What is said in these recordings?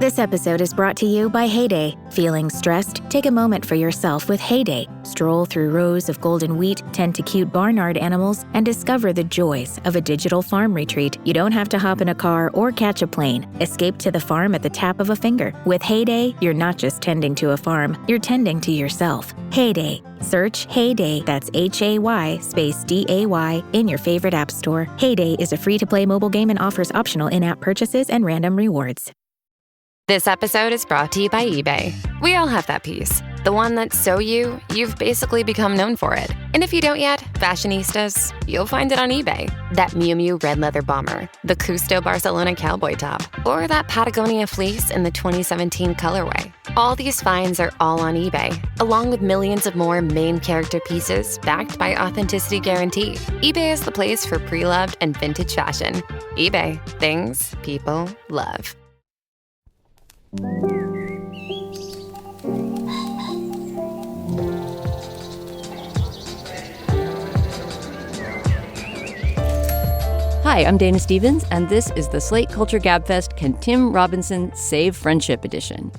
This episode is brought to you by Heyday. Feeling stressed? Take a moment for yourself with Heyday. Stroll through rows of golden wheat, tend to cute barnyard animals, and discover the joys of a digital farm retreat. You don't have to hop in a car or catch a plane. Escape to the farm at the tap of a finger. With Heyday, you're not just tending to a farm, you're tending to yourself. Heyday. Search Heyday, that's Hay space DAY, in your favorite app store. Heyday is a free-to-play mobile game and offers optional in-app purchases and random rewards. This episode is brought to you by eBay. We all have that piece. The one that's so you've basically become known for it. And if you don't yet, fashionistas, you'll find it on eBay. That Miu Miu red leather bomber, the Custo Barcelona cowboy top, or that Patagonia fleece in the 2017 colorway. All these finds are all on eBay, along with millions of more main character pieces backed by authenticity guarantee. eBay is the place for pre-loved and vintage fashion. eBay, things people love. Hi, I'm Dana Stevens, and this is the Slate Culture Gabfest Can Tim Robinson Save Friendship Edition.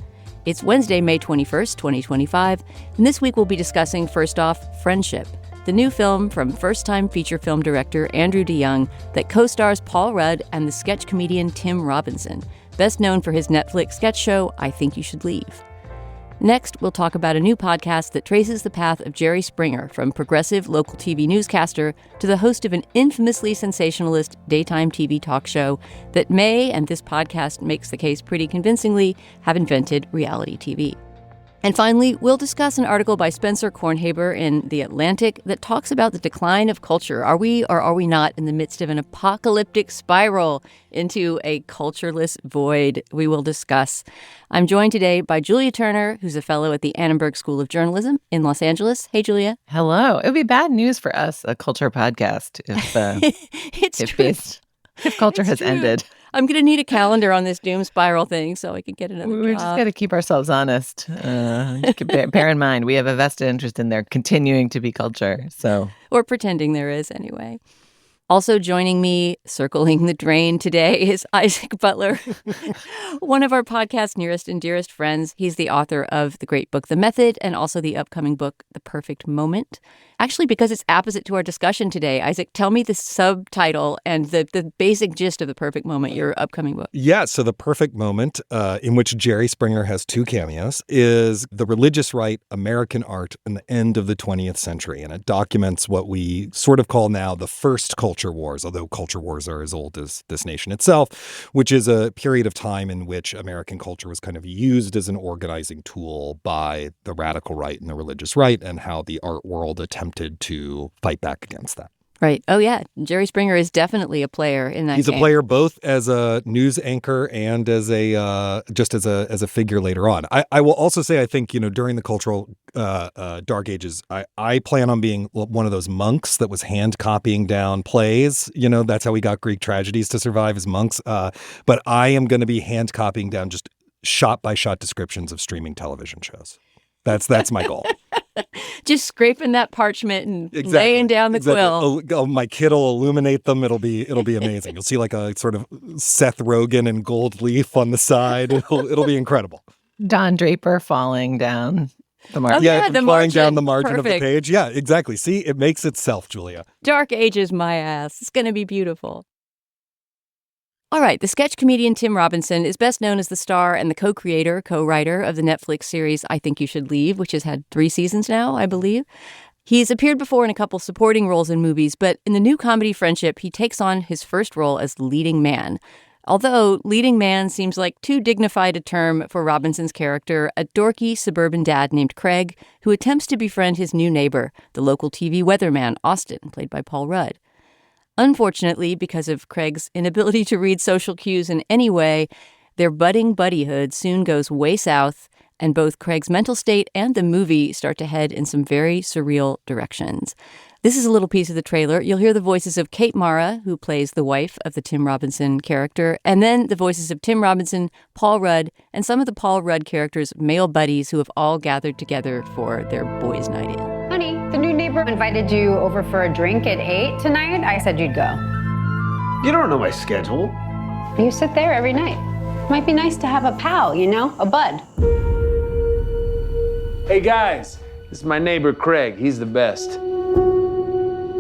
It's Wednesday, May 21st, 2025, and this week we'll be discussing, first off, Friendship, the new film from first-time feature film director Andrew DeYoung that co-stars Paul Rudd and the sketch comedian Tim Robinson, best known for his Netflix sketch show, I Think You Should Leave. Next, we'll talk about a new podcast that traces the path of Jerry Springer from progressive local TV newscaster to the host of an infamously sensationalist daytime TV talk show that may, and this podcast makes the case pretty convincingly, have invented reality TV. And finally, we'll discuss an article by Spencer Kornhaber in The Atlantic that talks about the decline of culture. Are we or are we not in the midst of an apocalyptic spiral into a cultureless void? We will discuss. I'm joined today by Julia Turner, who's a fellow at the Annenberg School of Journalism in Los Angeles. Hey, Julia. Hello. It would be bad news for us, a culture podcast, if culture has ended. I'm going to need a calendar on this doom spiral thing so I can get another We job. just got to keep ourselves honest. Bear in mind, we have a vested interest in there continuing to be culture. Or pretending there is, anyway. Also joining me, circling the drain today, is Isaac Butler, one of our podcast's nearest and dearest friends. He's the author of the great book, The Method, and also the upcoming book, The Perfect Moment. Actually, because it's opposite to our discussion today, Isaac, tell me the subtitle and the basic gist of The Perfect Moment, your upcoming book. Yeah, so The Perfect Moment, in which Jerry Springer has two cameos, is the religious right, American art, in the end of the 20th century. And it documents what we sort of call now the first culture wars, although culture wars are as old as this nation itself, which is a period of time in which American culture was kind of used as an organizing tool by the radical right and the religious right, and how the art world attempted to fight back against that. Right. Oh, yeah. Jerry Springer is definitely a player in that He's game. a player both as a news anchor and as a just as a figure later on. I will also say, I think, during the cultural dark ages, I plan on being one of those monks that was hand copying down plays. That's how we got Greek tragedies to survive as monks. But I am going to be hand copying down just shot by shot descriptions of streaming television shows. That's my goal. Just scraping that parchment and laying down the quill. My kid will illuminate them. It'll be amazing. You'll see like a sort of Seth Rogen and gold leaf on the side. It'll be incredible. Don Draper falling down the margin. Flying down the margin Perfect. of the page. Yeah, exactly. See, it makes itself, Julia. Dark ages, my ass. It's going to be beautiful. All right, the sketch comedian Tim Robinson is best known as the star and the co-creator, co-writer of the Netflix series I Think You Should Leave, which has had 3 seasons now, I believe. He's appeared before in a couple supporting roles in movies, but in the new comedy Friendship, he takes on his first role as leading man. Although leading man seems like too dignified a term for Robinson's character, a dorky suburban dad named Craig, who attempts to befriend his new neighbor, the local TV weatherman, Austin, played by Paul Rudd. Unfortunately, because of Craig's inability to read social cues in any way, their budding buddyhood soon goes way south, and both Craig's mental state and the movie start to head in some very surreal directions. This is a little piece of the trailer. You'll hear the voices of Kate Mara, who plays the wife of the Tim Robinson character, and then the voices of Tim Robinson, Paul Rudd, and some of the Paul Rudd characters' male buddies who have all gathered together for their boys' night in. Honey, the new neighbor invited you over for a drink at 8 tonight. I said you'd go. You don't know my schedule. You sit there every night. Might be nice to have a pal, you know, a bud. Hey guys, this is my neighbor Craig. He's the best.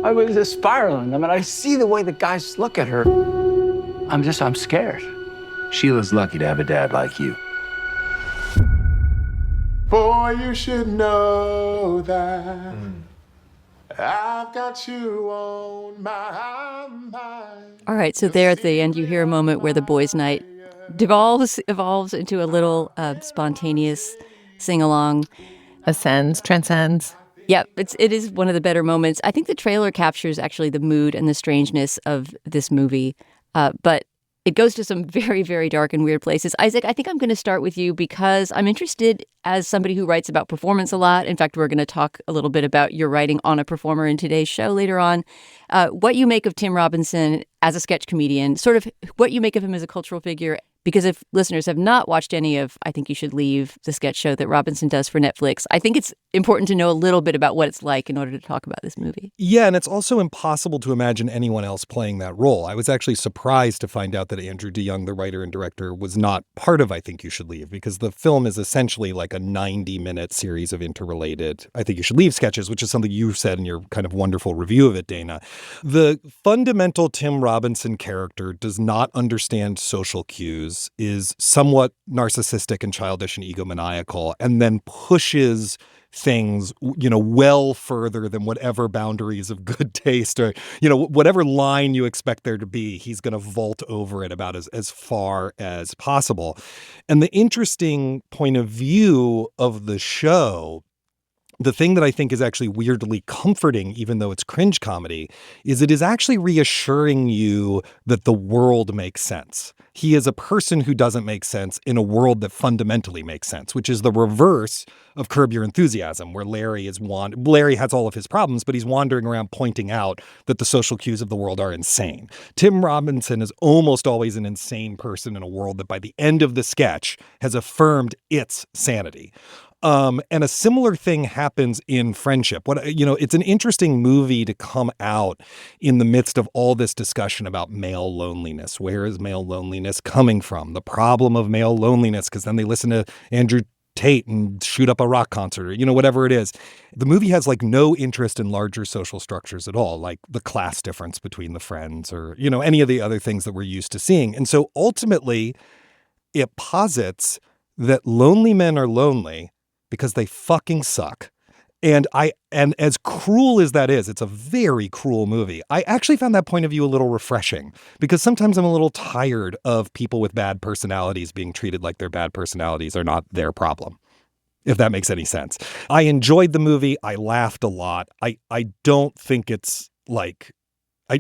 I was just spiraling. I mean, I see the way the guys look at her. I'm scared. Sheila's lucky to have a dad like you. Boy, you should know that I've got you on my mind. All right, so there at the end, you hear a moment where the boys' night evolves into a little spontaneous sing-along. Ascends, transcends. Yep, it is one of the better moments. I think the trailer captures actually the mood and the strangeness of this movie, but it goes to some very, very dark and weird places. Isaac, I think I'm going to start with you because I'm interested, as somebody who writes about performance a lot. In fact, we're going to talk a little bit about your writing on a performer in today's show later on. What you make of Tim Robinson as a sketch comedian, sort of what you make of him as a cultural figure. Because if listeners have not watched any of I Think You Should Leave, the sketch show that Robinson does for Netflix, I think it's important to know a little bit about what it's like in order to talk about this movie. Yeah, and it's also impossible to imagine anyone else playing that role. I was actually surprised to find out that Andrew DeYoung, the writer and director, was not part of I Think You Should Leave, because the film is essentially like a 90-minute series of interrelated I Think You Should Leave sketches, which is something you said in your kind of wonderful review of it, Dana. The fundamental Tim Robinson character does not understand social cues, is somewhat narcissistic and childish and egomaniacal, and then pushes things, well further than whatever boundaries of good taste or, whatever line you expect there to be, he's going to vault over it about as far as possible. And the interesting point of view of the show, the thing that I think is actually weirdly comforting, even though it's cringe comedy, is it is actually reassuring you that the world makes sense. He is a person who doesn't make sense in a world that fundamentally makes sense, which is the reverse of Curb Your Enthusiasm, where Larry has all of his problems, but he's wandering around pointing out that the social cues of the world are insane. Tim Robinson is almost always an insane person in a world that by the end of the sketch has affirmed its sanity. And a similar thing happens in Friendship. It's an interesting movie to come out in the midst of all this discussion about male loneliness. Where is male loneliness coming from? The problem of male loneliness, because then they listen to Andrew Tate and shoot up a rock concert or, whatever it is. The movie has like no interest in larger social structures at all, like the class difference between the friends or, any of the other things that we're used to seeing. And so ultimately it posits that lonely men are lonely because they fucking suck. And as cruel as that is, it's a very cruel movie. I actually found that point of view a little refreshing because sometimes I'm a little tired of people with bad personalities being treated like their bad personalities are not their problem, if that makes any sense. I enjoyed the movie. I laughed a lot. I don't think it's like,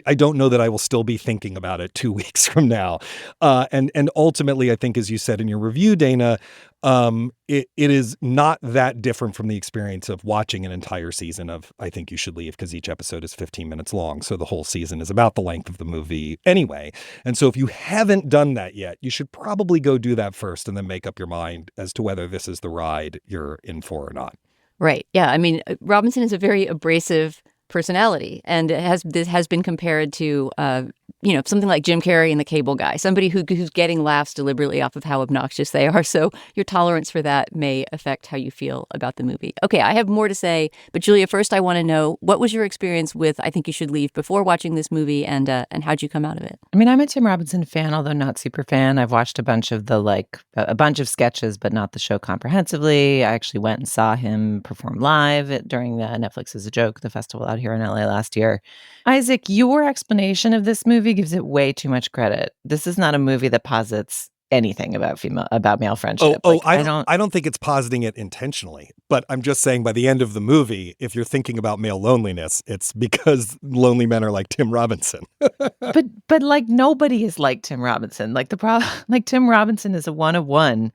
I don't know that I will still be thinking about it 2 weeks from now. And ultimately, I think, as you said in your review, Dana, it is not that different from the experience of watching an entire season of I Think You Should Leave, because each episode is 15 minutes long. So the whole season is about the length of the movie anyway. And so if you haven't done that yet, you should probably go do that first and then make up your mind as to whether this is the ride you're in for or not. Right. Yeah. I mean, Robinson is a very abrasive personality, and this has been compared to something like Jim Carrey and the Cable Guy, somebody who's getting laughs deliberately off of how obnoxious they are. So your tolerance for that may affect how you feel about the movie. Okay, I have more to say, but Julia, first I want to know, what was your experience with I Think You Should Leave before watching this movie, and how'd you come out of it? I mean, I'm a Tim Robinson fan, although not super fan. I've watched a bunch of sketches, but not the show comprehensively. I actually went and saw him perform live during Netflix Is a Joke, the festival out here in LA last year. Isaac, your explanation of this movie gives it way too much credit. This is not a movie that posits anything about male friendship. I don't think it's positing it intentionally, but I'm just saying by the end of the movie, if you're thinking about male loneliness, it's because lonely men are like Tim Robinson. but like nobody is like Tim Robinson. Like Tim Robinson is a one of one,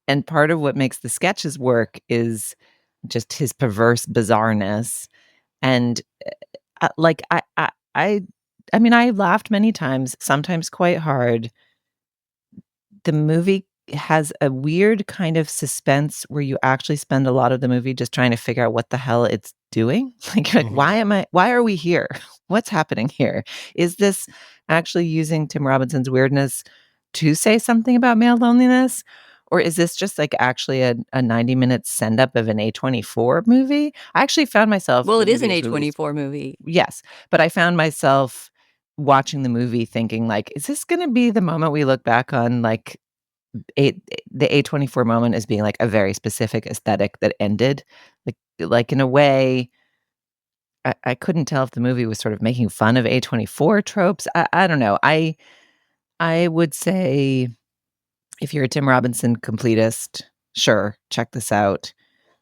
and part of what makes the sketches work is just his perverse bizarreness. And I mean, I laughed many times, sometimes quite hard. The movie has a weird kind of suspense where you actually spend a lot of the movie just trying to figure out what the hell it's doing. Like, why are we here? What's happening here? Is this actually using Tim Robinson's weirdness to say something about male loneliness? Or is this just like actually a 90-minute send up of an A24 movie? I actually found myself. Well, the it is an movie released- A24 movie. Yes. But I found myself watching the movie thinking, like, is this going to be the moment we look back on, like, the A24 moment as being like a very specific aesthetic that ended? Like in a way, I couldn't tell if the movie was sort of making fun of A24 tropes. I don't know. I would say, if you're a Tim Robinson completist, sure, check this out.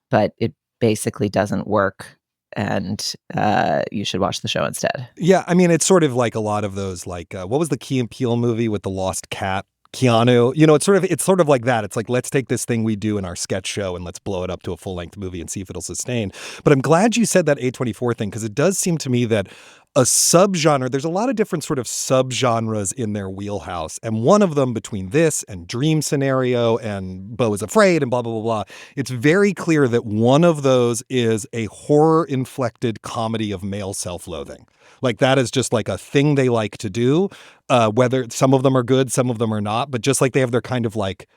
But it basically doesn't work, and you should watch the show instead. Yeah, I mean, it's sort of like a lot of those, like, what was the Key and Peele movie with the lost cat? Keanu, it's sort of like that. It's like, let's take this thing we do in our sketch show and let's blow it up to a full-length movie and see if it'll sustain. But I'm glad you said that A24 thing, because it does seem to me that a subgenre, there's a lot of different sort of subgenres in their wheelhouse. And one of them, between this and Dream Scenario and Beau is Afraid and blah, blah, blah, blah, it's very clear that one of those is a horror-inflected comedy of male self-loathing. Like, that is just like a thing they like to do, whether some of them are good, some of them are not, but just like they have their kind of like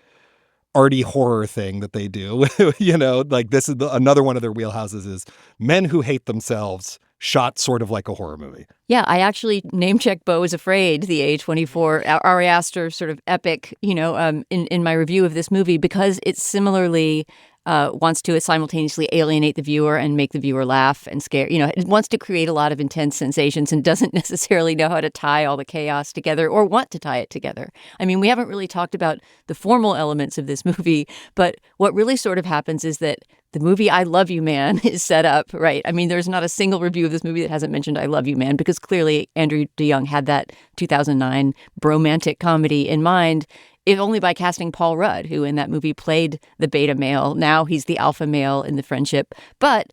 arty horror thing that they do, like this is another one of their wheelhouses is men who hate themselves shot sort of like a horror movie. Yeah, I actually name-checked Beau is Afraid, the A24 Ari Aster sort of epic, in my review of this movie, because it similarly wants to simultaneously alienate the viewer and make the viewer laugh and scare. It wants to create a lot of intense sensations and doesn't necessarily know how to tie all the chaos together or want to tie it together. I mean, we haven't really talked about the formal elements of this movie, but what really sort of happens is that the movie I Love You Man is set up, right? I mean, there's not a single review of this movie that hasn't mentioned I Love You Man, because clearly Andrew DeYoung had that 2009 bromantic comedy in mind, if only by casting Paul Rudd, who in that movie played the beta male. Now he's the alpha male in the friendship. But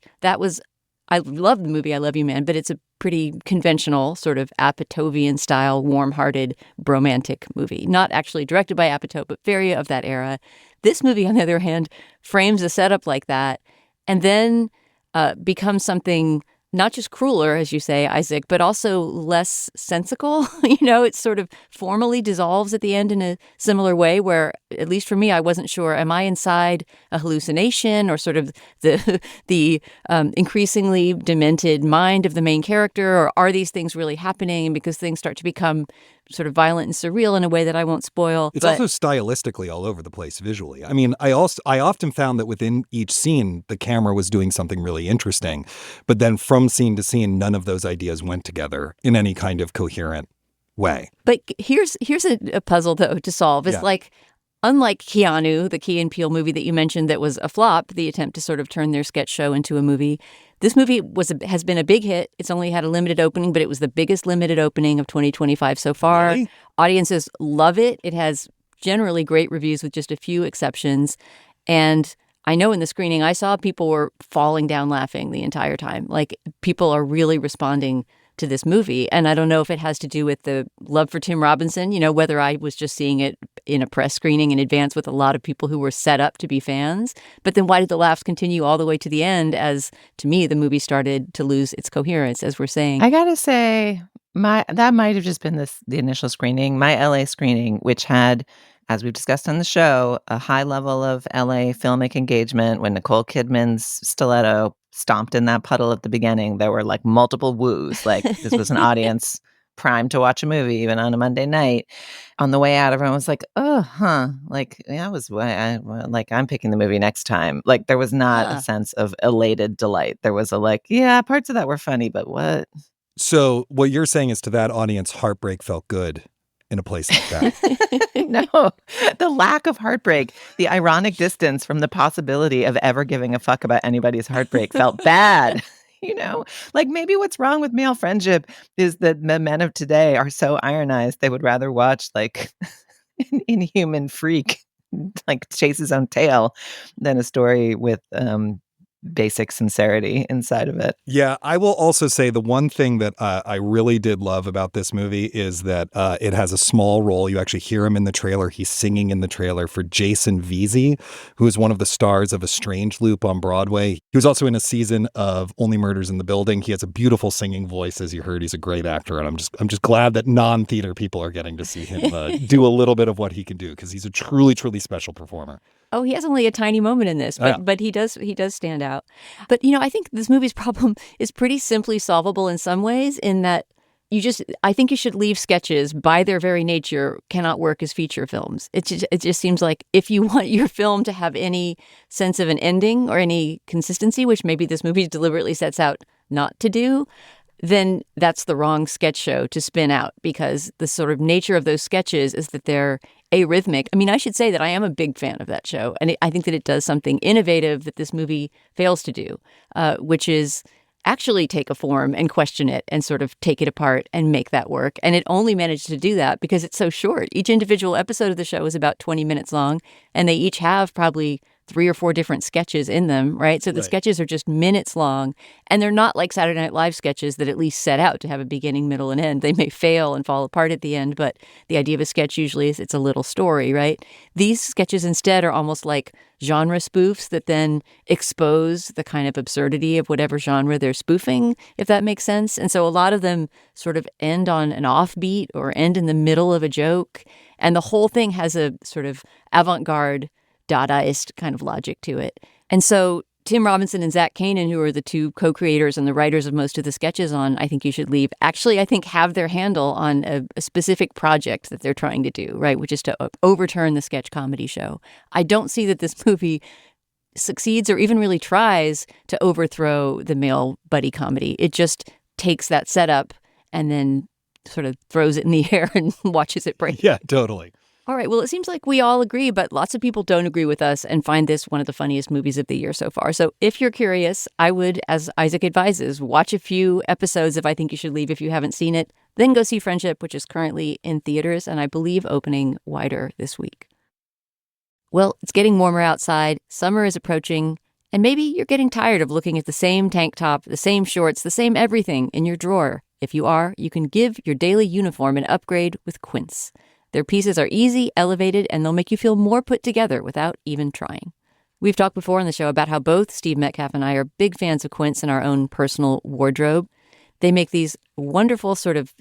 I love the movie I Love You Man, but it's a pretty conventional sort of Apatovian style, warm-hearted, bromantic movie. Not actually directed by Apatow, but very of that era. This movie, on the other hand, frames a setup like that and then becomes something not just crueler, as you say, Isaac, but also less sensical. It sort of formally dissolves at the end in a similar way where, at least for me, I wasn't sure, am I inside a hallucination or sort of the increasingly demented mind of the main character, or are these things really happening? Because things start to become sort of violent and surreal in a way that I won't spoil. It's also stylistically all over the place visually. I mean, I often found that within each scene, the camera was doing something really interesting, but then from scene to scene, none of those ideas went together in any kind of coherent way. But here's a puzzle, though, to solve. It's like, unlike Keanu, the Key and Peele movie that you mentioned that was a flop, the attempt to sort of turn their sketch show into a movie, this movie has been a big hit. It's only had a limited opening, but it was the biggest limited opening of 2025 so far. Really? Audiences love it. It has generally great reviews with just a few exceptions. And I know in the screening I saw, people were falling down laughing the entire time. Like, people are really responding to this movie. And I don't know if it has to do with the love for Tim Robinson, whether I was just seeing it in a press screening in advance with a lot of people who were set up to be fans. But then why did the laughs continue all the way to the end as, to me, the movie started to lose its coherence, as we're saying? I gotta say, that might have just been the initial screening. My LA screening, which had, as we've discussed on the show, a high level of LA filmic engagement. When Nicole Kidman's stiletto stomped in that puddle at the beginning, there were like multiple woos. Like, this was an audience primed to watch a movie, even on a Monday night. On the way out, everyone was like, "Oh, huh." Like, yeah, I'm picking the movie next time. Like, there was not a sense of elated delight. There was yeah, parts of that were funny, but what? So what you're saying is, to that audience, heartbreak felt good in a place like that. No, the lack of heartbreak, the ironic distance from the possibility of ever giving a fuck about anybody's heartbreak felt bad. Like, maybe what's wrong with male friendship is that the men of today are so ironized they would rather watch like an inhuman freak like chase his own tail than a story with basic sincerity inside of it. Yeah, I will also say the one thing that I really did love about this movie is that it has a small role. You actually hear him in the trailer. He's singing in the trailer for Jason Veazey, who is one of the stars of A Strange Loop on Broadway. He was also in a season of Only Murders in the Building. He has a beautiful singing voice, as you heard. He's a great actor, and I'm just glad that non-theater people are getting to see him do a little bit of what he can do, because he's a truly, truly special performer. Oh, he has only a tiny moment in this, but he does stand out. But, I think this movie's problem is pretty simply solvable in some ways, in that I think you should leave sketches by their very nature cannot work as feature films. It just seems like if you want your film to have any sense of an ending or any consistency, which maybe this movie deliberately sets out not to do, then that's the wrong sketch show to spin out, because the sort of nature of those sketches is that they're arrhythmic. I mean, I should say that I am a big fan of that show, and I think that it does something innovative that this movie fails to do, which is actually take a form and question it and sort of take it apart and make that work. And it only managed to do that because it's so short. Each individual episode of the show is about 20 minutes long, and they each have probably 3 or 4 different sketches in them, right? So the sketches are just minutes long, and they're not like Saturday Night Live sketches that at least set out to have a beginning, middle, and end. They may fail and fall apart at the end, but the idea of a sketch usually is it's a little story, right? These sketches instead are almost like genre spoofs that then expose the kind of absurdity of whatever genre they're spoofing, if that makes sense. And so a lot of them sort of end on an offbeat or end in the middle of a joke, and the whole thing has a sort of avant-garde Dadaist kind of logic to it. And so Tim Robinson and Zach Kanan, who are the 2 co-creators and the writers of most of the sketches on I Think You Should Leave, actually, I think, have their handle on a specific project that they're trying to do, right, which is to overturn the sketch comedy show. I don't see that this movie succeeds or even really tries to overthrow the male buddy comedy. It just takes that setup and then sort of throws it in the air and watches it break. Yeah, totally. All right. Well, it seems like we all agree, but lots of people don't agree with us and find this one of the funniest movies of the year so far. So if you're curious, I would, as Isaac advises, watch a few episodes of I Think You Should Leave if you haven't seen it. Then go see Friendship, which is currently in theaters and I believe opening wider this week. Well, it's getting warmer outside. Summer is approaching. And maybe you're getting tired of looking at the same tank top, the same shorts, the same everything in your drawer. If you are, you can give your daily uniform an upgrade with Quince. Their pieces are easy, elevated, and they'll make you feel more put together without even trying. We've talked before on the show about how both Steve Metcalf and I are big fans of Quince in our own personal wardrobe. They make these wonderful sort of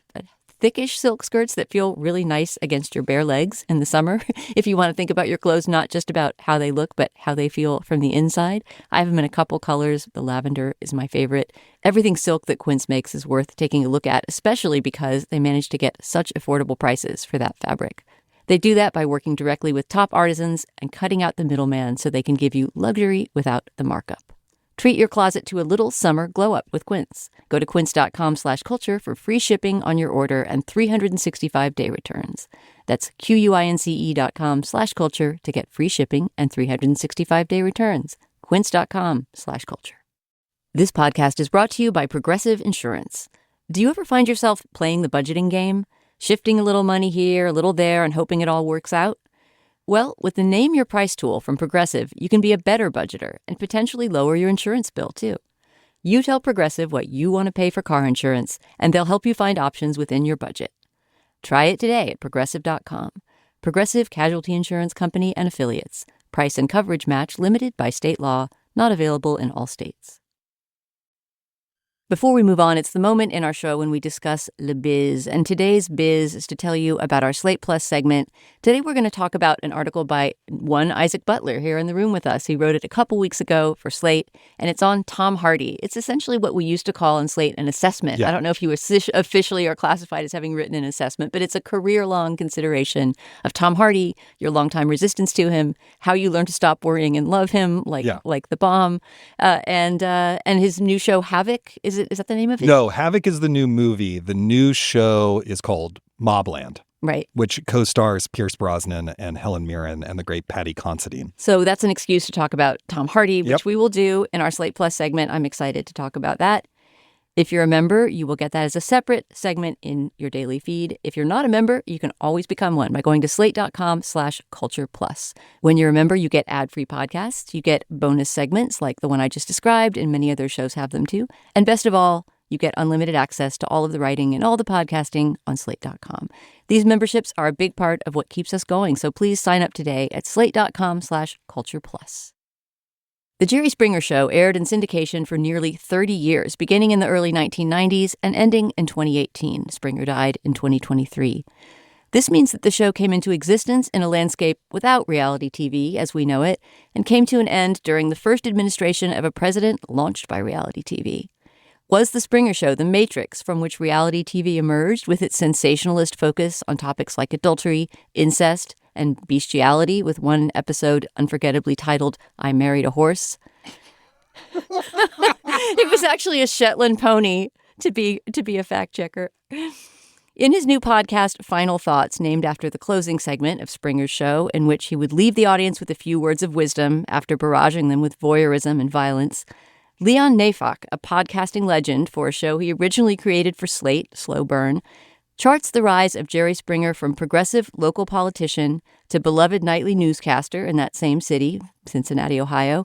thickish silk skirts that feel really nice against your bare legs in the summer. If you want to think about your clothes, not just about how they look, but how they feel from the inside. I have them in a couple colors. The lavender is my favorite. Everything silk that Quince makes is worth taking a look at, especially because they manage to get such affordable prices for that fabric. They do that by working directly with top artisans and cutting out the middleman so they can give you luxury without the markup. Treat your closet to a little summer glow-up with Quince. Go to quince.com/culture for free shipping on your order and 365-day returns. That's QUINCE.com/culture to get free shipping and 365-day returns. Quince.com/culture. This podcast is brought to you by Progressive Insurance. Do you ever find yourself playing the budgeting game? Shifting a little money here, a little there, and hoping it all works out? Well, with the Name Your Price tool from Progressive, you can be a better budgeter and potentially lower your insurance bill, too. You tell Progressive what you want to pay for car insurance, and they'll help you find options within your budget. Try it today at Progressive.com. Progressive Casualty Insurance Company and Affiliates. Price and coverage match limited by state law. Not available in all states. Before we move on, it's the moment in our show when we discuss Le Biz. And today's biz is to tell you about our Slate Plus segment. Today we're going to talk about an article by one Isaac Butler here in the room with us. He wrote it a couple weeks ago for Slate, and it's on Tom Hardy. It's essentially what we used to call in Slate an assessment. Yeah. I don't know if you officially are classified as having written an assessment, but it's a career-long consideration of Tom Hardy, your longtime resistance to him, how you learn to stop worrying and love him, like the bomb, and his new show Havoc. Is that the name of it? No, Havoc is the new movie. The new show is called Mobland. Right. Which co-stars Pierce Brosnan and Helen Mirren and the great Patty Considine. So that's an excuse to talk about Tom Hardy, which we will do in our Slate Plus segment. I'm excited to talk about that. If you're a member, you will get that as a separate segment in your daily feed. If you're not a member, you can always become one by going to slate.com/cultureplus. When you're a member, you get ad-free podcasts, you get bonus segments like the one I just described, and many other shows have them too. And best of all, you get unlimited access to all of the writing and all the podcasting on slate.com. These memberships are a big part of what keeps us going, so please sign up today at slate.com/cultureplus. The Jerry Springer Show aired in syndication for nearly 30 years, beginning in the early 1990s and ending in 2018. Springer died in 2023. This means that the show came into existence in a landscape without reality TV as we know it, and came to an end during the first administration of a president launched by reality TV. Was The Springer Show the matrix from which reality TV emerged with its sensationalist focus on topics like adultery, incest, and bestiality, with one episode unforgettably titled I Married a Horse? It was actually a Shetland pony, to be a fact checker. In his new podcast, Final Thoughts, named after the closing segment of Springer's show, in which he would leave the audience with a few words of wisdom after barraging them with voyeurism and violence, Leon Neyfakh, a podcasting legend for a show he originally created for Slate, Slow Burn, charts the rise of Jerry Springer from progressive local politician to beloved nightly newscaster in that same city, Cincinnati, Ohio,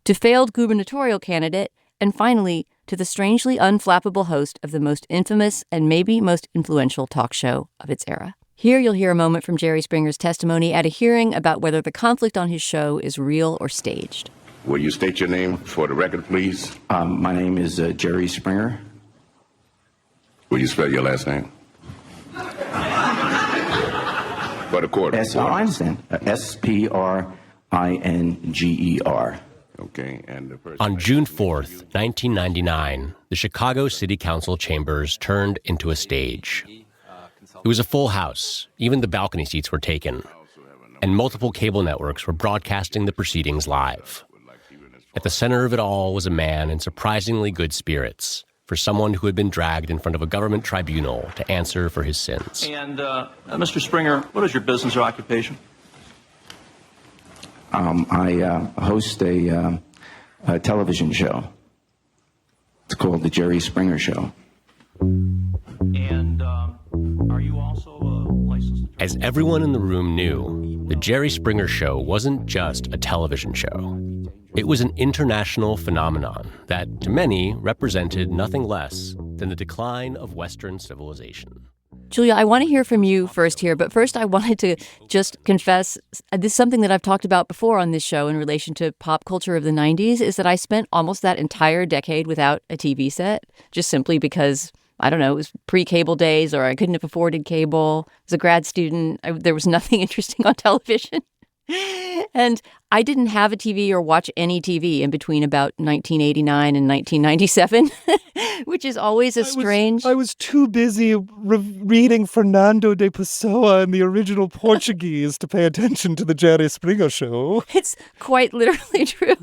to failed gubernatorial candidate, and finally to the strangely unflappable host of the most infamous and maybe most influential talk show of its era. Here you'll hear a moment from Jerry Springer's testimony at a hearing about whether the conflict on his show is real or staged. Will you state your name for the record, please? My name is Jerry Springer. Will you spell your last name? For the court. I understand. Springer. Okay. And the person on June 4th, 1999, the Chicago City Council chambers turned into a stage. It was a full house. Even the balcony seats were taken. And multiple cable networks were broadcasting the proceedings live. At the center of it all was a man in surprisingly good spirits, for someone who had been dragged in front of a government tribunal to answer for his sins. And, Mr. Springer, what is your business or occupation? I host a television show. It's called The Jerry Springer Show. And are you also a licensed... As everyone in the room knew, The Jerry Springer Show wasn't just a television show. It was an international phenomenon that, to many, represented nothing less than the decline of Western civilization. Julia, I want to hear from you first here, but first I wanted to just confess, this is something that I've talked about before on this show in relation to pop culture of the 90s, is that I spent almost that entire decade without a TV set, just simply because, I don't know, it was pre-cable days, or I couldn't have afforded cable. I was a grad student. There was nothing interesting on television. And I didn't have a TV or watch any TV in between about 1989 and 1997, which is always a strange... I was too busy reading Fernando de Pessoa in the original Portuguese to pay attention to the Jerry Springer Show. It's quite literally true.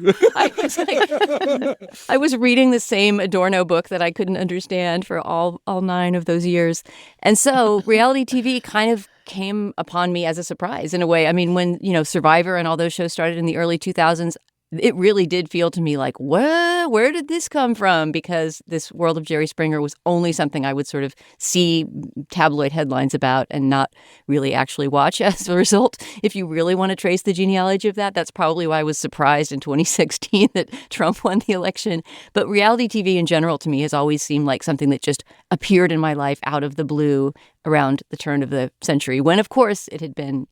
I was reading the same Adorno book that I couldn't understand for all 9 of those years. And so reality TV kind of came upon me as a surprise in a way. I mean, when, Survivor and all those shows started in the early 2000s, it really did feel to me like, where did this come from? Because this world of Jerry Springer was only something I would sort of see tabloid headlines about and not really actually watch. As a result, if you really want to trace the genealogy of that, that's probably why I was surprised in 2016 that Trump won the election. But reality TV in general to me has always seemed like something that just appeared in my life out of the blue around the turn of the century, when, of course, it had been,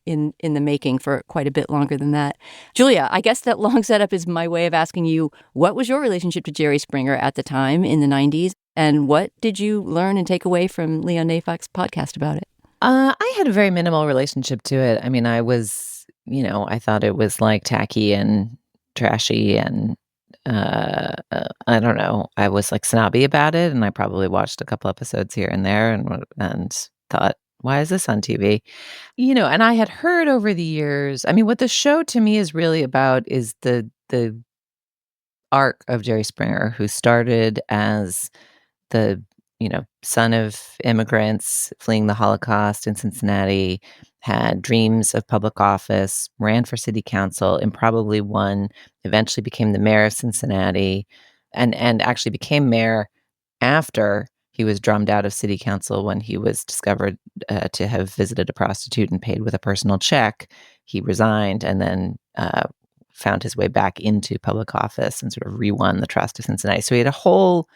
in the making for quite a bit longer than that. Julia, I guess that long setup is my way of asking you, what was your relationship to Jerry Springer at the time in the 90s? And what did you learn and take away from Leon Neyfakh's podcast about it? I had a very minimal relationship to it. I mean, I was, I thought it was like tacky and trashy and I don't know. I was like snobby about it, and I probably watched a couple episodes here and there and thought, why is this on TV? And I had heard over the years, I mean, what the show to me is really about is the arc of Jerry Springer, who started as the, son of immigrants fleeing the Holocaust in Cincinnati, had dreams of public office, ran for city council, improbably won, eventually became the mayor of Cincinnati, and actually became mayor after he was drummed out of city council when he was discovered to have visited a prostitute and paid with a personal check. He resigned and then found his way back into public office and sort of re-won the trust of Cincinnati. So he had a whole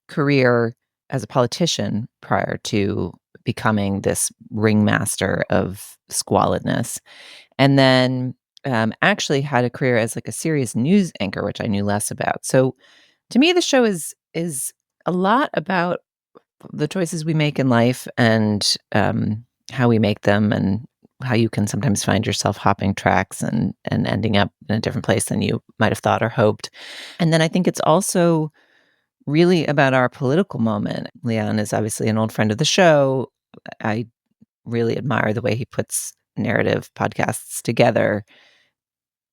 career as a politician prior to becoming this ringmaster of squalidness. And then actually had a career as like a serious news anchor, which I knew less about. So to me, the show is a lot about the choices we make in life and how we make them, and how you can sometimes find yourself hopping tracks and ending up in a different place than you might have thought or hoped. And then I think it's also really about our political moment. Leon is obviously an old friend of the show. I really admire the way he puts narrative podcasts together.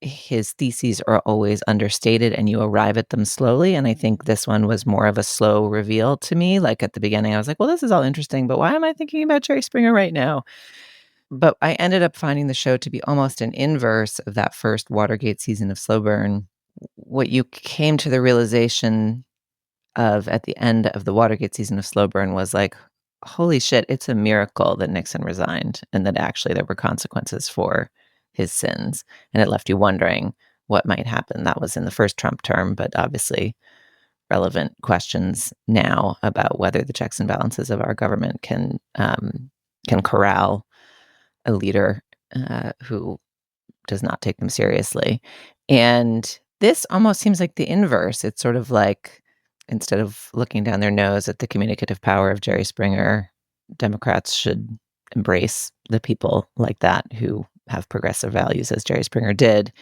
His theses are always understated and you arrive at them slowly. And I think this one was more of a slow reveal to me. Like at the beginning, I was like, well, this is all interesting, but why am I thinking about Jerry Springer right now? But I ended up finding the show to be almost an inverse of that first Watergate season of Slow Burn. What you came to the realization of at the end of the Watergate season of Slow Burn was like, holy shit, it's a miracle that Nixon resigned and that actually there were consequences for his sins. And it left you wondering what might happen. That was in the first Trump term, but obviously relevant questions now about whether the checks and balances of our government can corral a leader who does not take them seriously. And this almost seems like the inverse. It's sort of like, instead of looking down their nose at the communicative power of Jerry Springer, Democrats should embrace the people like that who have progressive values as Jerry Springer did.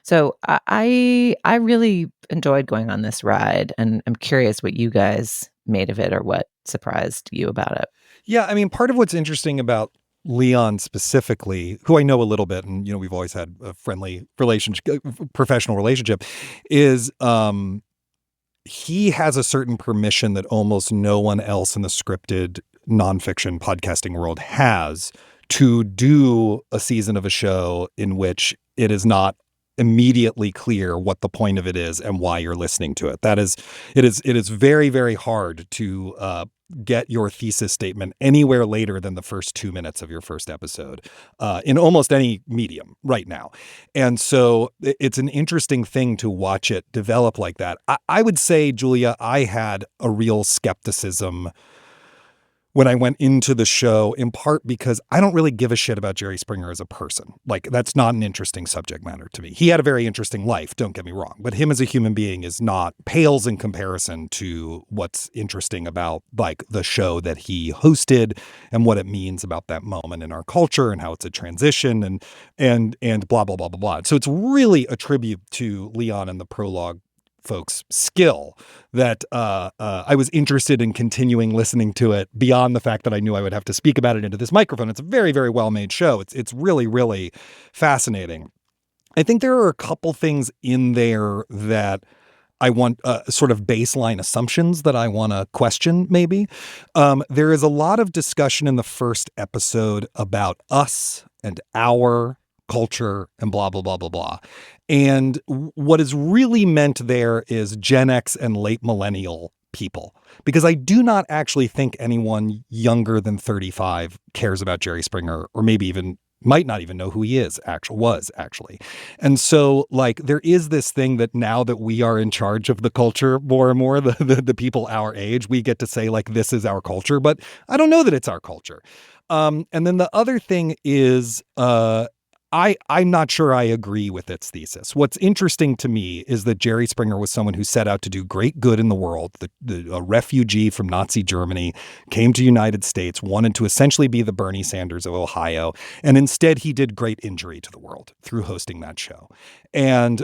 So I really enjoyed going on this ride, and I'm curious what you guys made of it or what surprised you about it. Yeah, I mean, part of what's interesting about Leon specifically, who I know a little bit, and we've always had a friendly relationship, professional relationship, is he has a certain permission that almost no one else in the scripted nonfiction podcasting world has to do a season of a show in which it is not immediately clear what the point of it is and why you're listening to it. It is very, very hard to get your thesis statement anywhere later than the first 2 minutes of your first episode in almost any medium right now. And so it's an interesting thing to watch it develop like that. I would say, Julia, I had a real skepticism when I went into the show, in part because I don't really give a shit about Jerry Springer as a person. Like, that's not an interesting subject matter to me. He had a very interesting life, don't get me wrong, but him as a human being pales in comparison to what's interesting about like the show that he hosted and what it means about that moment in our culture and how it's a transition and blah, blah, blah, blah, blah. So it's really a tribute to Leon and the Prologue folks' skill that I was interested in continuing listening to it beyond the fact that I knew I would have to speak about it into this microphone. It's a very, very well-made show. It's really, really fascinating. I think there are a couple things in there that I want sort of baseline assumptions that I want to question maybe. There is a lot of discussion in the first episode about us and our culture and blah, blah, blah, blah, blah. And what is really meant there is Gen X and late millennial people, because I do not actually think anyone younger than 35 cares about Jerry Springer, or maybe even might not even know who he was actually. And so like there is this thing that now that we are in charge of the culture more and more, the people our age, we get to say like, this is our culture, but I don't know that it's our culture. And then the other thing is, I'm not sure I agree with its thesis. What's interesting to me is that Jerry Springer was someone who set out to do great good in the world. A refugee from Nazi Germany, came to the United States, wanted to essentially be the Bernie Sanders of Ohio. And instead he did great injury to the world through hosting that show. And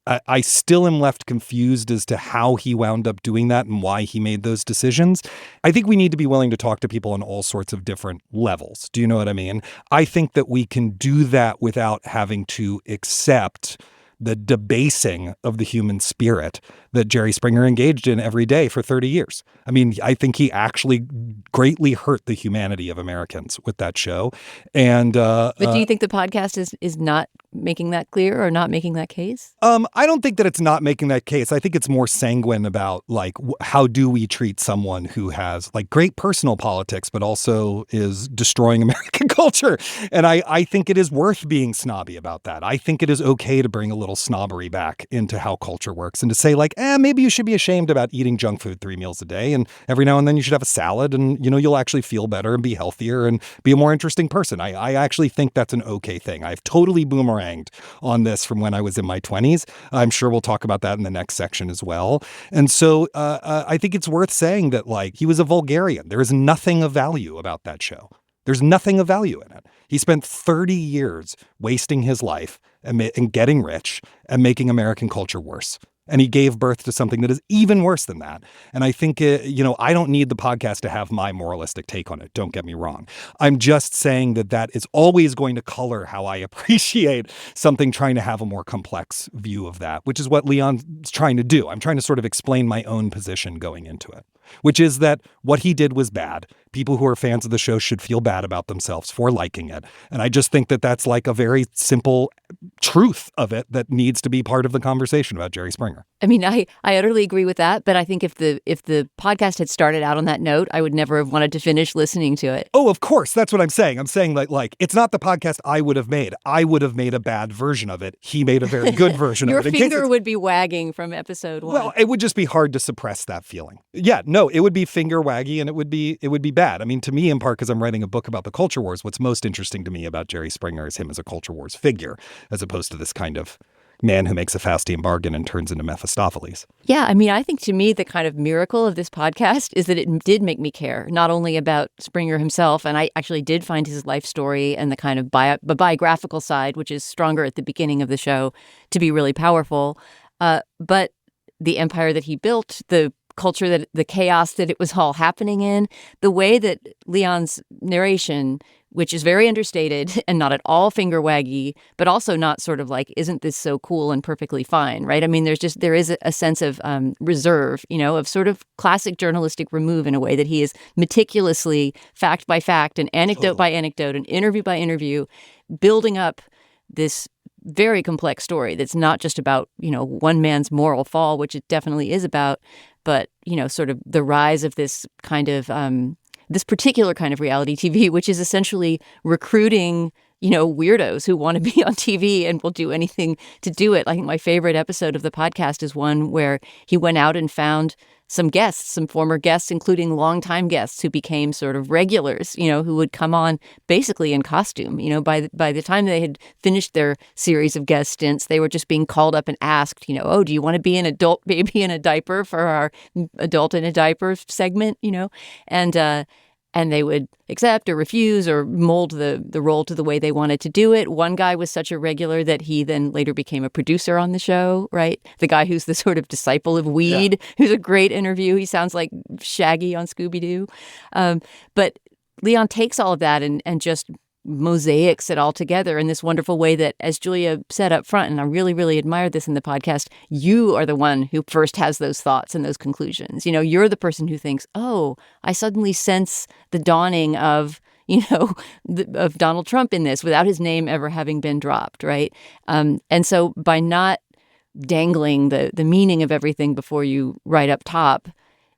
I still am left confused as to how he wound up doing that and why he made those decisions. I think we need to be willing to talk to people on all sorts of different levels. Do you know what I mean? I think that we can do that without having to accept the debasing of the human spirit that Jerry Springer engaged in every day for 30 years. I mean, I think he actually greatly hurt the humanity of Americans with that show. And but do you think the podcast is not making that clear or not making that case? I don't think that it's not making that case. I think it's more sanguine about like how do we treat someone who has like great personal politics, but also is destroying American culture. And I think it is worth being snobby about that. I think it is okay to bring a little snobbery back into how culture works and to say like, maybe you should be ashamed about eating junk food 3 meals a day. And every now and then you should have a salad and, you know, you'll actually feel better and be healthier and be a more interesting person. I actually think that's an okay thing. I've totally boomeranged on this from when I was in my 20s. I'm sure we'll talk about that in the next section as well. And so I think it's worth saying that like he was a vulgarian. There is nothing of value about that show. There's nothing of value in it. He spent 30 years wasting his life and getting rich and making American culture worse. And he gave birth to something that is even worse than that. And I think, I don't need the podcast to have my moralistic take on it. Don't get me wrong. I'm just saying that is always going to color how I appreciate something trying to have a more complex view of that, which is what Leon's trying to do. I'm trying to sort of explain my own position going into it, which is that what he did was bad. People who are fans of the show should feel bad about themselves for liking it. And I just think that that's like a very simple truth of it that needs to be part of the conversation about Jerry Springer. I mean, I utterly agree with that, but I think if the podcast had started out on that note, I would never have wanted to finish listening to it. Oh, of course. That's what I'm saying. I'm saying that like it's not the podcast I would have made. I would have made a bad version of it. He made a very good version of it. Your finger would be wagging from episode 1. Well, it would just be hard to suppress that feeling. Yeah, no, it would be finger waggy and it would be bad. I mean, to me, in part, because I'm writing a book about the culture wars, what's most interesting to me about Jerry Springer is him as a culture wars figure, as opposed to this kind of man who makes a Faustian bargain and turns into Mephistopheles. Yeah, I mean, I think to me, the kind of miracle of this podcast is that it did make me care, not only about Springer himself, and I actually did find his life story and the kind of biographical side, which is stronger at the beginning of the show, to be really powerful. But the empire that he built, the culture, that the chaos that it was all happening in, the way that Leon's narration, which is very understated and not at all finger waggy, but also not sort of like, isn't this so cool and perfectly fine, right? I mean, there is a sense of reserve, of sort of classic journalistic remove in a way that he is meticulously fact by fact and anecdote by anecdote and interview by interview, building up this very complex story that's not just about, one man's moral fall, which it definitely is about, but, sort of the rise of this kind of this particular kind of reality TV, which is essentially recruiting, weirdos who want to be on TV and will do anything to do it. I think my favorite episode of the podcast is one where he went out and found some guests, some former guests, including longtime guests who became sort of regulars, who would come on basically in costume. By the time they had finished their series of guest stints, they were just being called up and asked, do you want to be an adult baby in a diaper for our adult in a diaper segment, and they would accept or refuse or mold the role to the way they wanted to do it. One guy was such a regular that he then later became a producer on the show, right? The guy who's the sort of disciple of weed, who's a great interview. He sounds like Shaggy on Scooby-Doo. But Leon takes all of that and just mosaics it all together in this wonderful way that, as Julia said up front, and I really, really admired this in the podcast, you are the one who first has those thoughts and those conclusions. You're the person who thinks, oh, I suddenly sense the dawning of, of Donald Trump in this without his name ever having been dropped, right? And so by not dangling the meaning of everything before you right up top,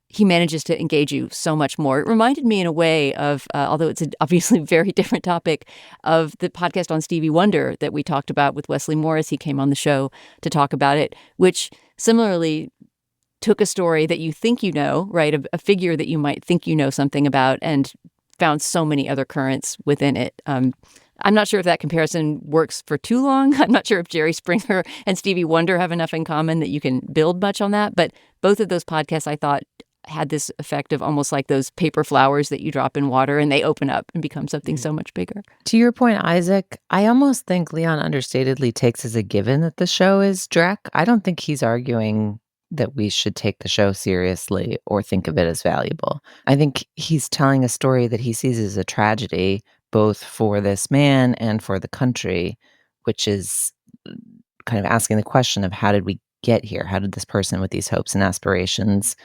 he manages to engage you so much more. It reminded me in a way of, although it's obviously a very different topic, of the podcast on Stevie Wonder that we talked about with Wesley Morris. He came on the show to talk about it, which similarly took a story that you think you know, right, a figure that you might think you know something about, and found so many other currents within it. I'm not sure if that comparison works for too long. I'm not sure if Jerry Springer and Stevie Wonder have enough in common that you can build much on that. But both of those podcasts, I thought, had this effect of almost like those paper flowers that you drop in water and they open up and become something so much bigger. To your point, Isaac, I almost think Leon understatedly takes as a given that the show is dreck. I don't think he's arguing that we should take the show seriously or think of it as valuable. I think he's telling a story that he sees as a tragedy, both for this man and for the country, which is kind of asking the question of how did we get here? How did this person with these hopes and aspirations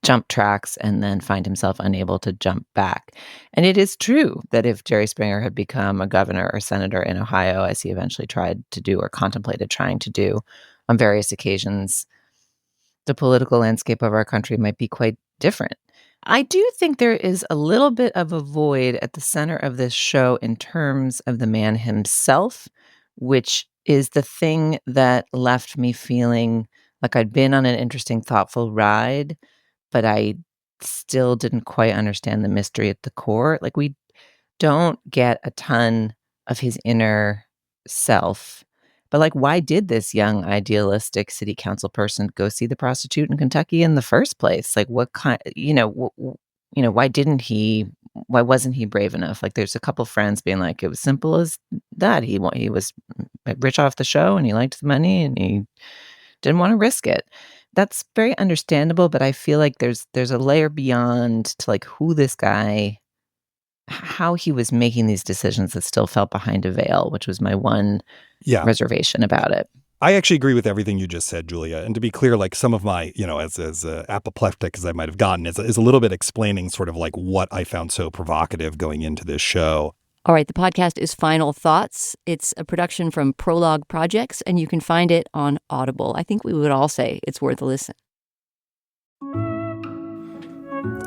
jump tracks and then find himself unable to jump back? And it is true that if Jerry Springer had become a governor or senator in Ohio, as he eventually tried to do or contemplated trying to do on various occasions, the political landscape of our country might be quite different. I do think there is a little bit of a void at the center of this show in terms of the man himself, which is the thing that left me feeling like I'd been on an interesting, thoughtful ride, but I still didn't quite understand the mystery at the core. Like, we don't get a ton of his inner self. But like, why did this young, idealistic city council person go see the prostitute in Kentucky in the first place? Like, what kind, why didn't he? Why wasn't he brave enough? Like, there's a couple friends being like, it was simple as that. He was rich off the show, and he liked the money, and he didn't want to risk it. That's very understandable, but I feel like there's a layer beyond to like who this guy, how he was making these decisions that still felt behind a veil, which was my one reservation about it. I actually agree with everything you just said, Julia. And to be clear, like some of my, as apoplectic as I might have gotten is a little bit explaining sort of like what I found so provocative going into this show. All right, the podcast is Final Thoughts. It's a production from Prologue Projects, and you can find it on Audible. I think we would all say it's worth a listen.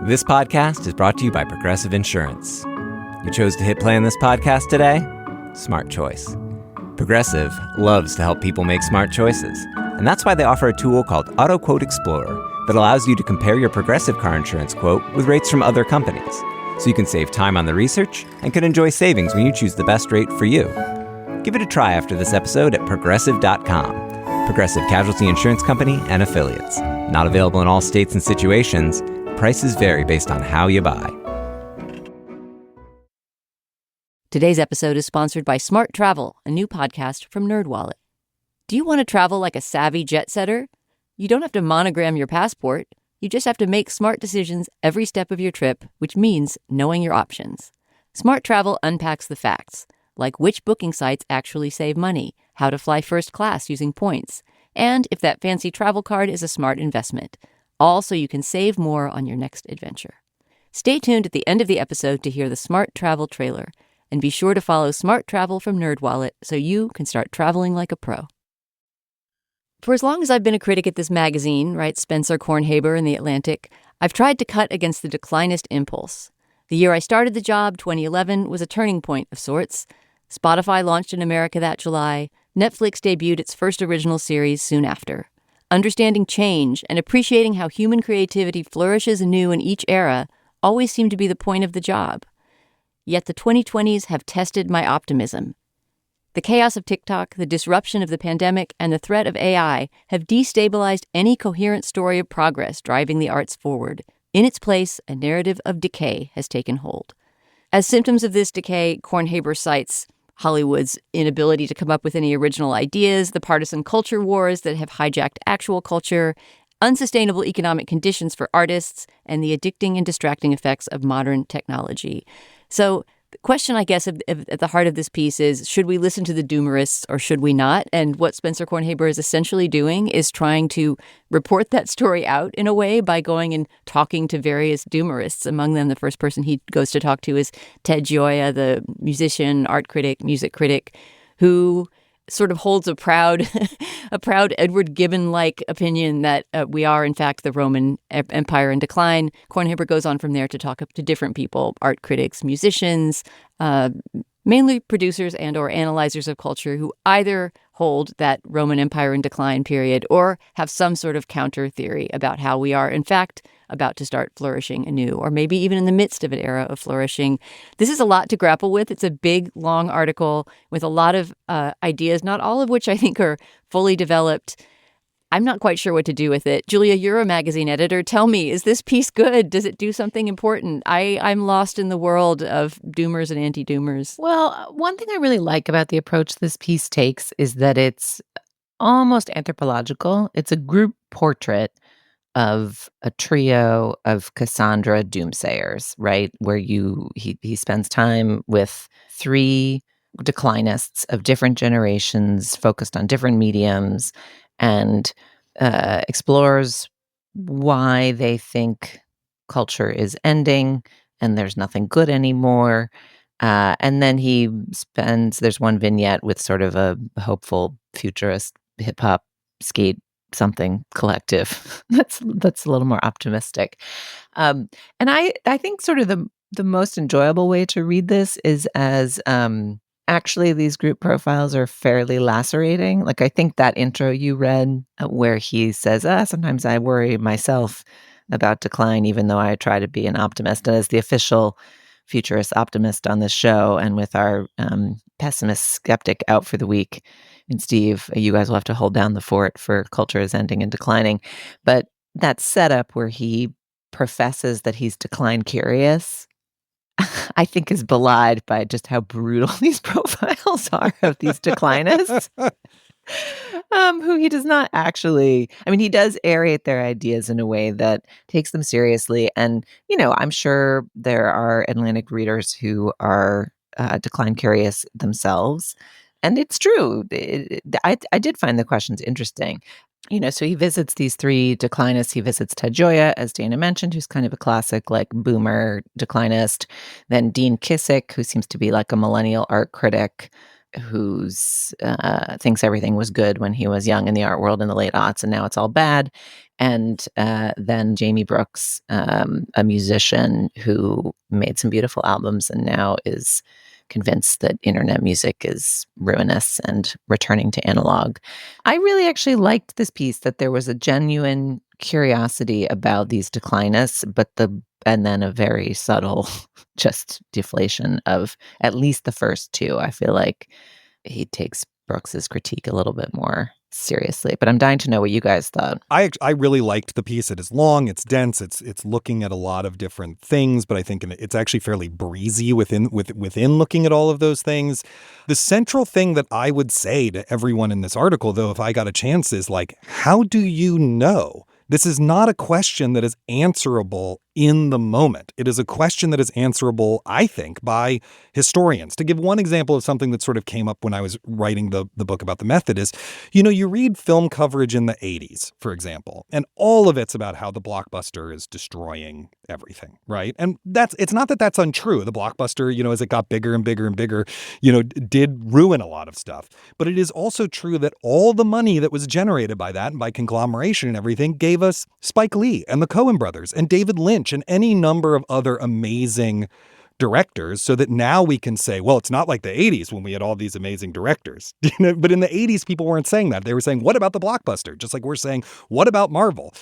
This podcast is brought to you by Progressive Insurance. You chose to hit play on this podcast today? Smart choice. Progressive loves to help people make smart choices, and that's why they offer a tool called Auto Quote Explorer that allows you to compare your Progressive car insurance quote with rates from other companies, so you can save time on the research and can enjoy savings when you choose the best rate for you. Give it a try after this episode at Progressive.com. Progressive Casualty Insurance Company and Affiliates. Not available in all states and situations. Prices vary based on how you buy. Today's episode is sponsored by Smart Travel, a new podcast from NerdWallet. Do you want to travel like a savvy jet setter? You don't have to monogram your passport. You just have to make smart decisions every step of your trip, which means knowing your options. Smart Travel unpacks the facts, like which booking sites actually save money, how to fly first class using points, and if that fancy travel card is a smart investment, all so you can save more on your next adventure. Stay tuned at the end of the episode to hear the Smart Travel trailer, and be sure to follow Smart Travel from NerdWallet so you can start traveling like a pro. For as long as I've been a critic at this magazine, writes Spencer Kornhaber in The Atlantic, I've tried to cut against the declinist impulse. The year I started the job, 2011, was a turning point of sorts. Spotify launched in America that July. Netflix debuted its first original series soon after. Understanding change and appreciating how human creativity flourishes anew in each era always seemed to be the point of the job. Yet the 2020s have tested my optimism. The chaos of TikTok, the disruption of the pandemic, and the threat of AI have destabilized any coherent story of progress driving the arts forward. In its place, a narrative of decay has taken hold. As symptoms of this decay, Kornhaber cites Hollywood's inability to come up with any original ideas, the partisan culture wars that have hijacked actual culture, unsustainable economic conditions for artists, and the addicting and distracting effects of modern technology. So the question, I guess, at the heart of this piece is, should we listen to the doomerists or should we not? And what Spencer Kornhaber is essentially doing is trying to report that story out in a way by going and talking to various doomerists. Among them, the first person he goes to talk to is Ted Gioia, the musician, art critic, music critic, who sort of holds a proud Edward Gibbon-like opinion that we are, in fact, the Roman Empire in decline. Kornhaber goes on from there to talk to different people, art critics, musicians, mainly producers and or analyzers of culture who either hold that Roman Empire in decline period or have some sort of counter theory about how we are, in fact, about to start flourishing anew, or maybe even in the midst of an era of flourishing. This is a lot to grapple with. It's a big, long article with a lot of ideas, not all of which I think are fully developed. I'm not quite sure what to do with it. Julia, you're a magazine editor. Tell me, is this piece good? Does it do something important? I'm lost in the world of doomers and anti-doomers. Well, one thing I really like about the approach this piece takes is that it's almost anthropological. It's a group portrait of a trio of Cassandra doomsayers, right? Where he spends time with three declinists of different generations, focused on different mediums, and explores why they think culture is ending and there's nothing good anymore. And then there's one vignette with sort of a hopeful futurist hip hop skate something collective that's a little more optimistic. And I think sort of the most enjoyable way to read this is as actually these group profiles are fairly lacerating. Like I think that intro you read where he says, sometimes I worry myself about decline, even though I try to be an optimist. And as the official futurist optimist on this show, and with our pessimist skeptic out for the week, and Steve, you guys will have to hold down the fort for culture is ending and declining. But that setup where he professes that he's decline curious, I think is belied by just how brutal these profiles are of these declinists. Who he does not actually, I mean, he does aerate their ideas in a way that takes them seriously. And, I'm sure there are Atlantic readers who are decline curious themselves. And it's true. I did find the questions interesting. So he visits these three declinists. He visits Ted Gioia, as Dana mentioned, who's kind of a classic, like, boomer declinist. Then Dean Kissick, who seems to be like a millennial art critic, who's thinks everything was good when he was young in the art world in the late aughts, and now it's all bad. And then Jamie Brooks, a musician who made some beautiful albums and now is convinced that internet music is ruinous and returning to analog. I really actually liked this piece, that there was a genuine curiosity about these declinists, and then a very subtle just deflation of at least the first two. I feel like he takes Brooks's critique a little bit more seriously, but I'm dying to know what you guys thought. I really liked the piece. It is long, it's dense, it's looking at a lot of different things, but I think it's actually fairly breezy within looking at all of those things. The central thing that I would say to everyone in this article, though, if I got a chance, is like, how do you know? This is not a question that is answerable in the moment. It is a question that is answerable, I think, by historians. To give one example of something that sort of came up when I was writing the book about the method is, you read film coverage in the 80s, for example, and all of it's about how the blockbuster is destroying everything, right? And it's not that that's untrue. The blockbuster, as it got bigger and bigger and bigger, did ruin a lot of stuff. But it is also true that all the money that was generated by that and by conglomeration and everything gave us Spike Lee and the Coen brothers and David Lynch and any number of other amazing directors, so that now we can say, well, it's not like the 80s when we had all these amazing directors. But in the 80s, people weren't saying that. They were saying, what about the blockbuster? Just like we're saying, what about Marvel?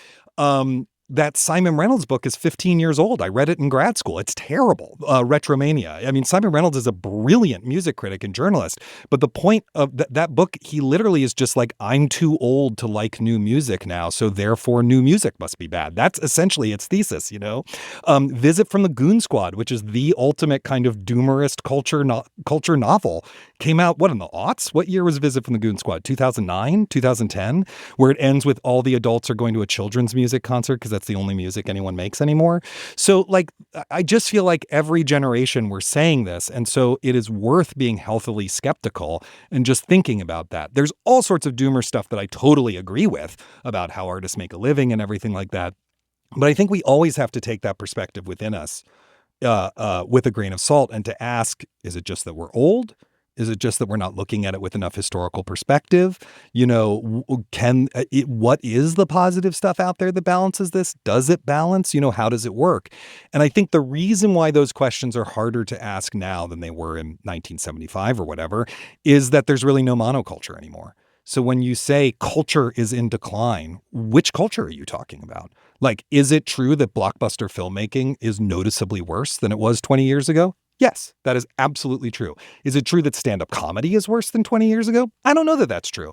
That Simon Reynolds book is 15 years old. I read it in grad school. It's terrible. Retromania. I mean, Simon Reynolds is a brilliant music critic and journalist, but the point of that book, he literally is just like, I'm too old to like new music now, so therefore new music must be bad. That's essentially its thesis, Visit from the Goon Squad, which is the ultimate kind of doomerist culture novel, came out, in the aughts? What year was Visit from the Goon Squad? 2009? 2010? Where it ends with all the adults are going to a children's music concert because that's the only music anyone makes anymore. So, I just feel like every generation we're saying this, and so it is worth being healthily skeptical and just thinking about that. There's all sorts of doomer stuff that I totally agree with about how artists make a living and everything like that. But I think we always have to take that perspective within us with a grain of salt and to ask, is it just that we're old? Is it just that we're not looking at it with enough historical perspective? What is the positive stuff out there that balances this? Does it balance? How does it work? And I think the reason why those questions are harder to ask now than they were in 1975 or whatever is that there's really no monoculture anymore. So when you say culture is in decline, which culture are you talking about? Is it true that blockbuster filmmaking is noticeably worse than it was 20 years ago? Yes, that is absolutely true. Is it true that stand-up comedy is worse than 20 years ago? I don't know that that's true.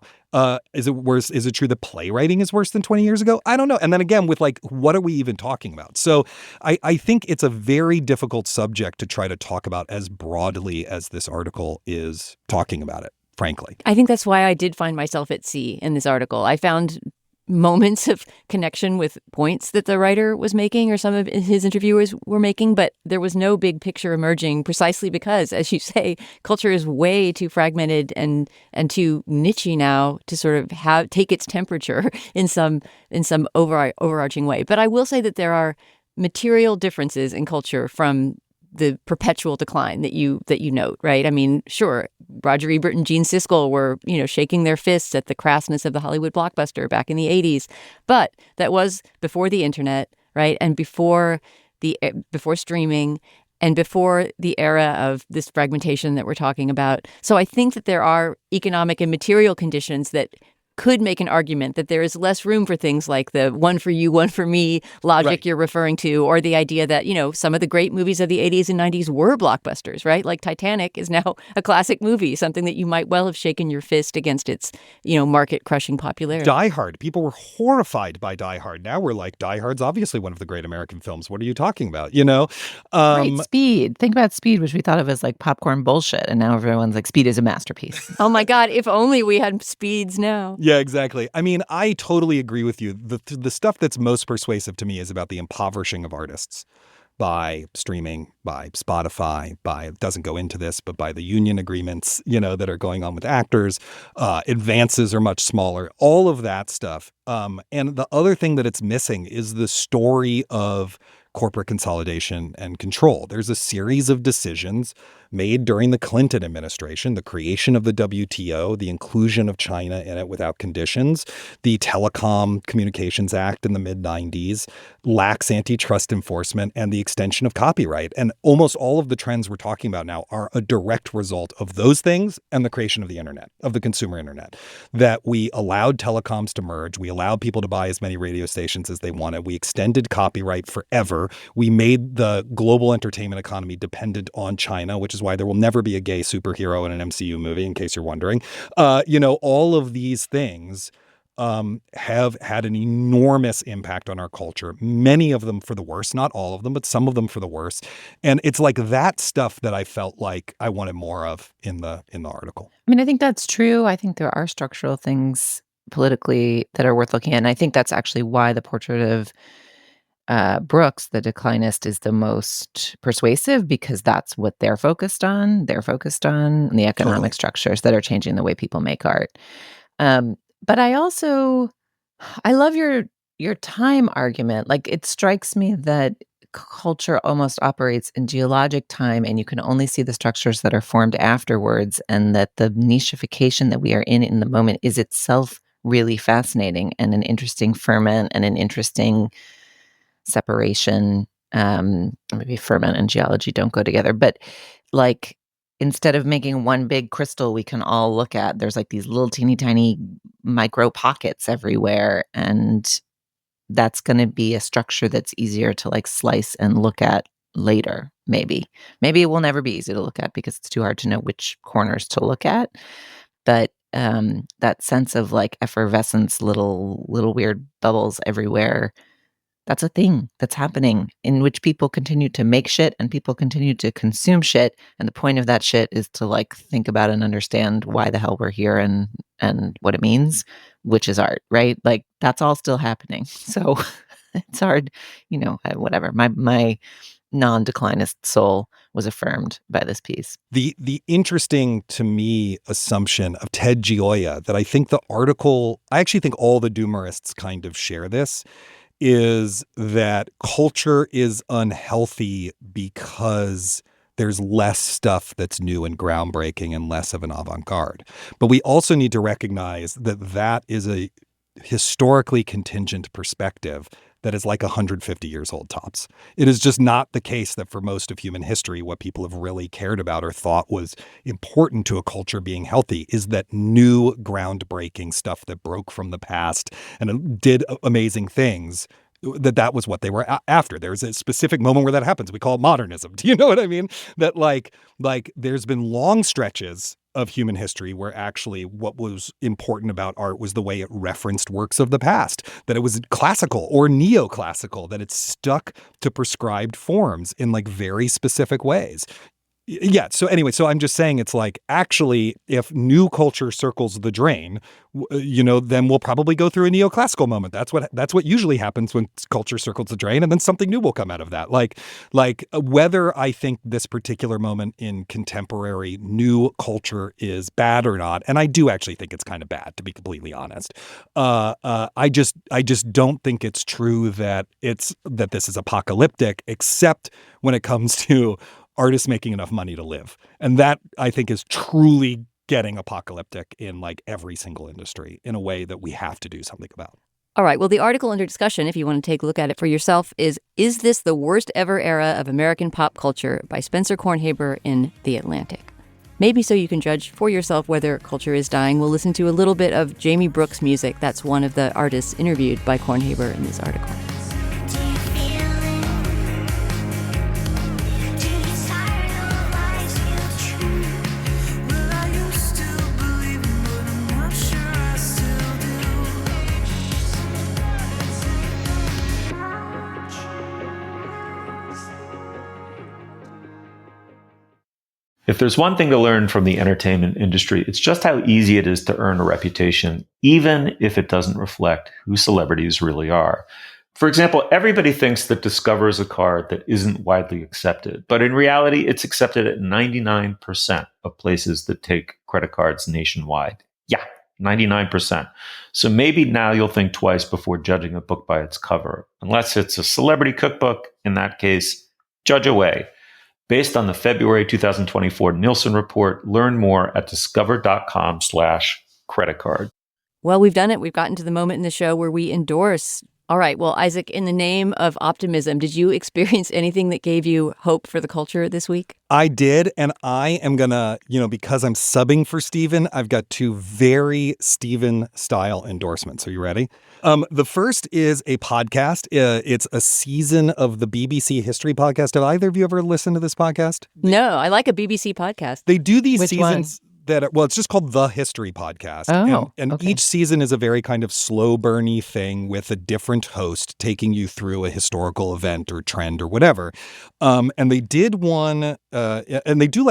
Is it worse? Is it true that playwriting is worse than 20 years ago? I don't know. And then again, with what are we even talking about? So I think it's a very difficult subject to try to talk about as broadly as this article is talking about it, frankly. I think that's why I did find myself at sea in this article. I found moments of connection with points that the writer was making or some of his interviewers were making, but there was no big picture emerging precisely because, as you say, culture is way too fragmented and too niche-y now to sort of take its temperature in some overarching way. But I will say that there are material differences in culture from the perpetual decline that you note, right? I mean, sure, Roger Ebert and Gene Siskel were, shaking their fists at the crassness of the Hollywood blockbuster back in the 80s, but that was before the internet, right? And before streaming and before the era of this fragmentation that we're talking about. So I think that there are economic and material conditions that could make an argument that there is less room for things like the one for you, one for me logic you're referring to, or the idea that, some of the great movies of the 80s and 90s were blockbusters, right? Like Titanic is now a classic movie, something that you might well have shaken your fist against its, market-crushing popularity. Die Hard. People were horrified by Die Hard. Now we're like, Die Hard's obviously one of the great American films. What are you talking about? Right, Speed. Think about Speed, which we thought of as like popcorn bullshit. And now everyone's like, Speed is a masterpiece. Oh my God, if only we had Speeds now. Yeah, exactly. I mean, I totally agree with you. The stuff that's most persuasive to me is about the impoverishing of artists by streaming, by Spotify, it doesn't go into this, but by the union agreements, that are going on with actors. Advances are much smaller, all of that stuff. And the other thing that it's missing is the story of corporate consolidation and control. There's a series of decisions made during the Clinton administration, the creation of the WTO, the inclusion of China in it without conditions, the Telecom Communications Act in the mid-90s, lax antitrust enforcement, and the extension of copyright. And almost all of the trends we're talking about now are a direct result of those things and the creation of the internet, of the consumer internet, that we allowed telecoms to merge. We allowed people to buy as many radio stations as they wanted. We extended copyright forever. We made the global entertainment economy dependent on China, which is why there will never be a gay superhero in an MCU movie, in case you're wondering. All of these things have had an enormous impact on our culture, many of them for the worse, not all of them, but some of them for the worse. And it's like that stuff that I felt like I wanted more of in the article. I mean, I think that's true. I think there are structural things politically that are worth looking at. And I think that's actually why the portrait of Brooks, the declinist, is the most persuasive, because that's what they're focused on. They're focused on the economic structures that are changing the way people make art. But I love your time argument. Like, it strikes me that culture almost operates in geologic time, and you can only see the structures that are formed afterwards, and that the nichification that we are in the moment is itself really fascinating and an interesting ferment and an interesting separation. Maybe ferment and geology don't go together, but like, instead of making one big crystal we can all look at, there's like these little teeny tiny micro pockets everywhere, and that's going to be a structure that's easier to like slice and look at later. Maybe it will never be easy to look at because it's too hard to know which corners to look at. But that sense of like effervescence, little weird bubbles everywhere, that's a thing that's happening, in which people continue to make shit and people continue to consume shit. And the point of that shit is to like think about and understand why the hell we're here and what it means, which is art, right? Like, that's all still happening. So it's hard, whatever. My non-declinist soul was affirmed by this piece. The interesting to me assumption of Ted Gioia that I think I actually think all the Doomerists kind of share this, is that culture is unhealthy because there's less stuff that's new and groundbreaking and less of an avant-garde. But we also need to recognize that is a historically contingent perspective that is like 150 years old tops. It is just not the case that for most of human history, what people have really cared about or thought was important to a culture being healthy is that new groundbreaking stuff that broke from the past and did amazing things. That was what they were after. There's a specific moment where that happens. We call it modernism. Do you know what I mean? That like there's been long stretches of human history where actually what was important about art was the way it referenced works of the past, that it was classical or neoclassical, that it stuck to prescribed forms in like very specific ways. Yeah. So anyway, so I'm just saying it's like, actually, if new culture circles the drain, then we'll probably go through a neoclassical moment. That's what usually happens when culture circles the drain, and then something new will come out of that. Like whether I think this particular moment in contemporary new culture is bad or not, and I do actually think it's kind of bad, to be completely honest. I just don't think it's true that this is apocalyptic, except when it comes to artists making enough money to live. And that, I think, is truly getting apocalyptic in like every single industry in a way that we have to do something about. All right. Well, the article under discussion, if you want to take a look at it for yourself, is This the Worst Ever Era of American Pop Culture by Spencer Kornhaber in The Atlantic. Maybe so you can judge for yourself whether culture is dying. We'll listen to a little bit of Jamie Brooks music. That's one of the artists interviewed by Kornhaber in this article. If there's one thing to learn from the entertainment industry, it's just how easy it is to earn a reputation, even if it doesn't reflect who celebrities really are. For example, everybody thinks that Discover is a card that isn't widely accepted, but in reality, it's accepted at 99% of places that take credit cards nationwide. Yeah, 99%. So maybe now you'll think twice before judging a book by its cover. Unless it's a celebrity cookbook, in that case, judge away. Based on the February 2024 Nielsen report, learn more at discover.com/credit card. Well, we've done it. We've gotten to the moment in the show where we endorse. All right. Well, Isaac, in the name of optimism, did you experience anything that gave you hope for the culture this week? I did. And I am going to, because I'm subbing for Stephen, I've got two very Stephen style endorsements. Are you ready? The first is a podcast. It's a season of the BBC History podcast. Have either of you ever listened to this podcast? No, I like a BBC podcast. They do these Which seasons. It's just called The History Podcast. And okay. Each season is a very kind of slow burny thing with a different host taking you through a historical event or trend or whatever. And they did one, and they do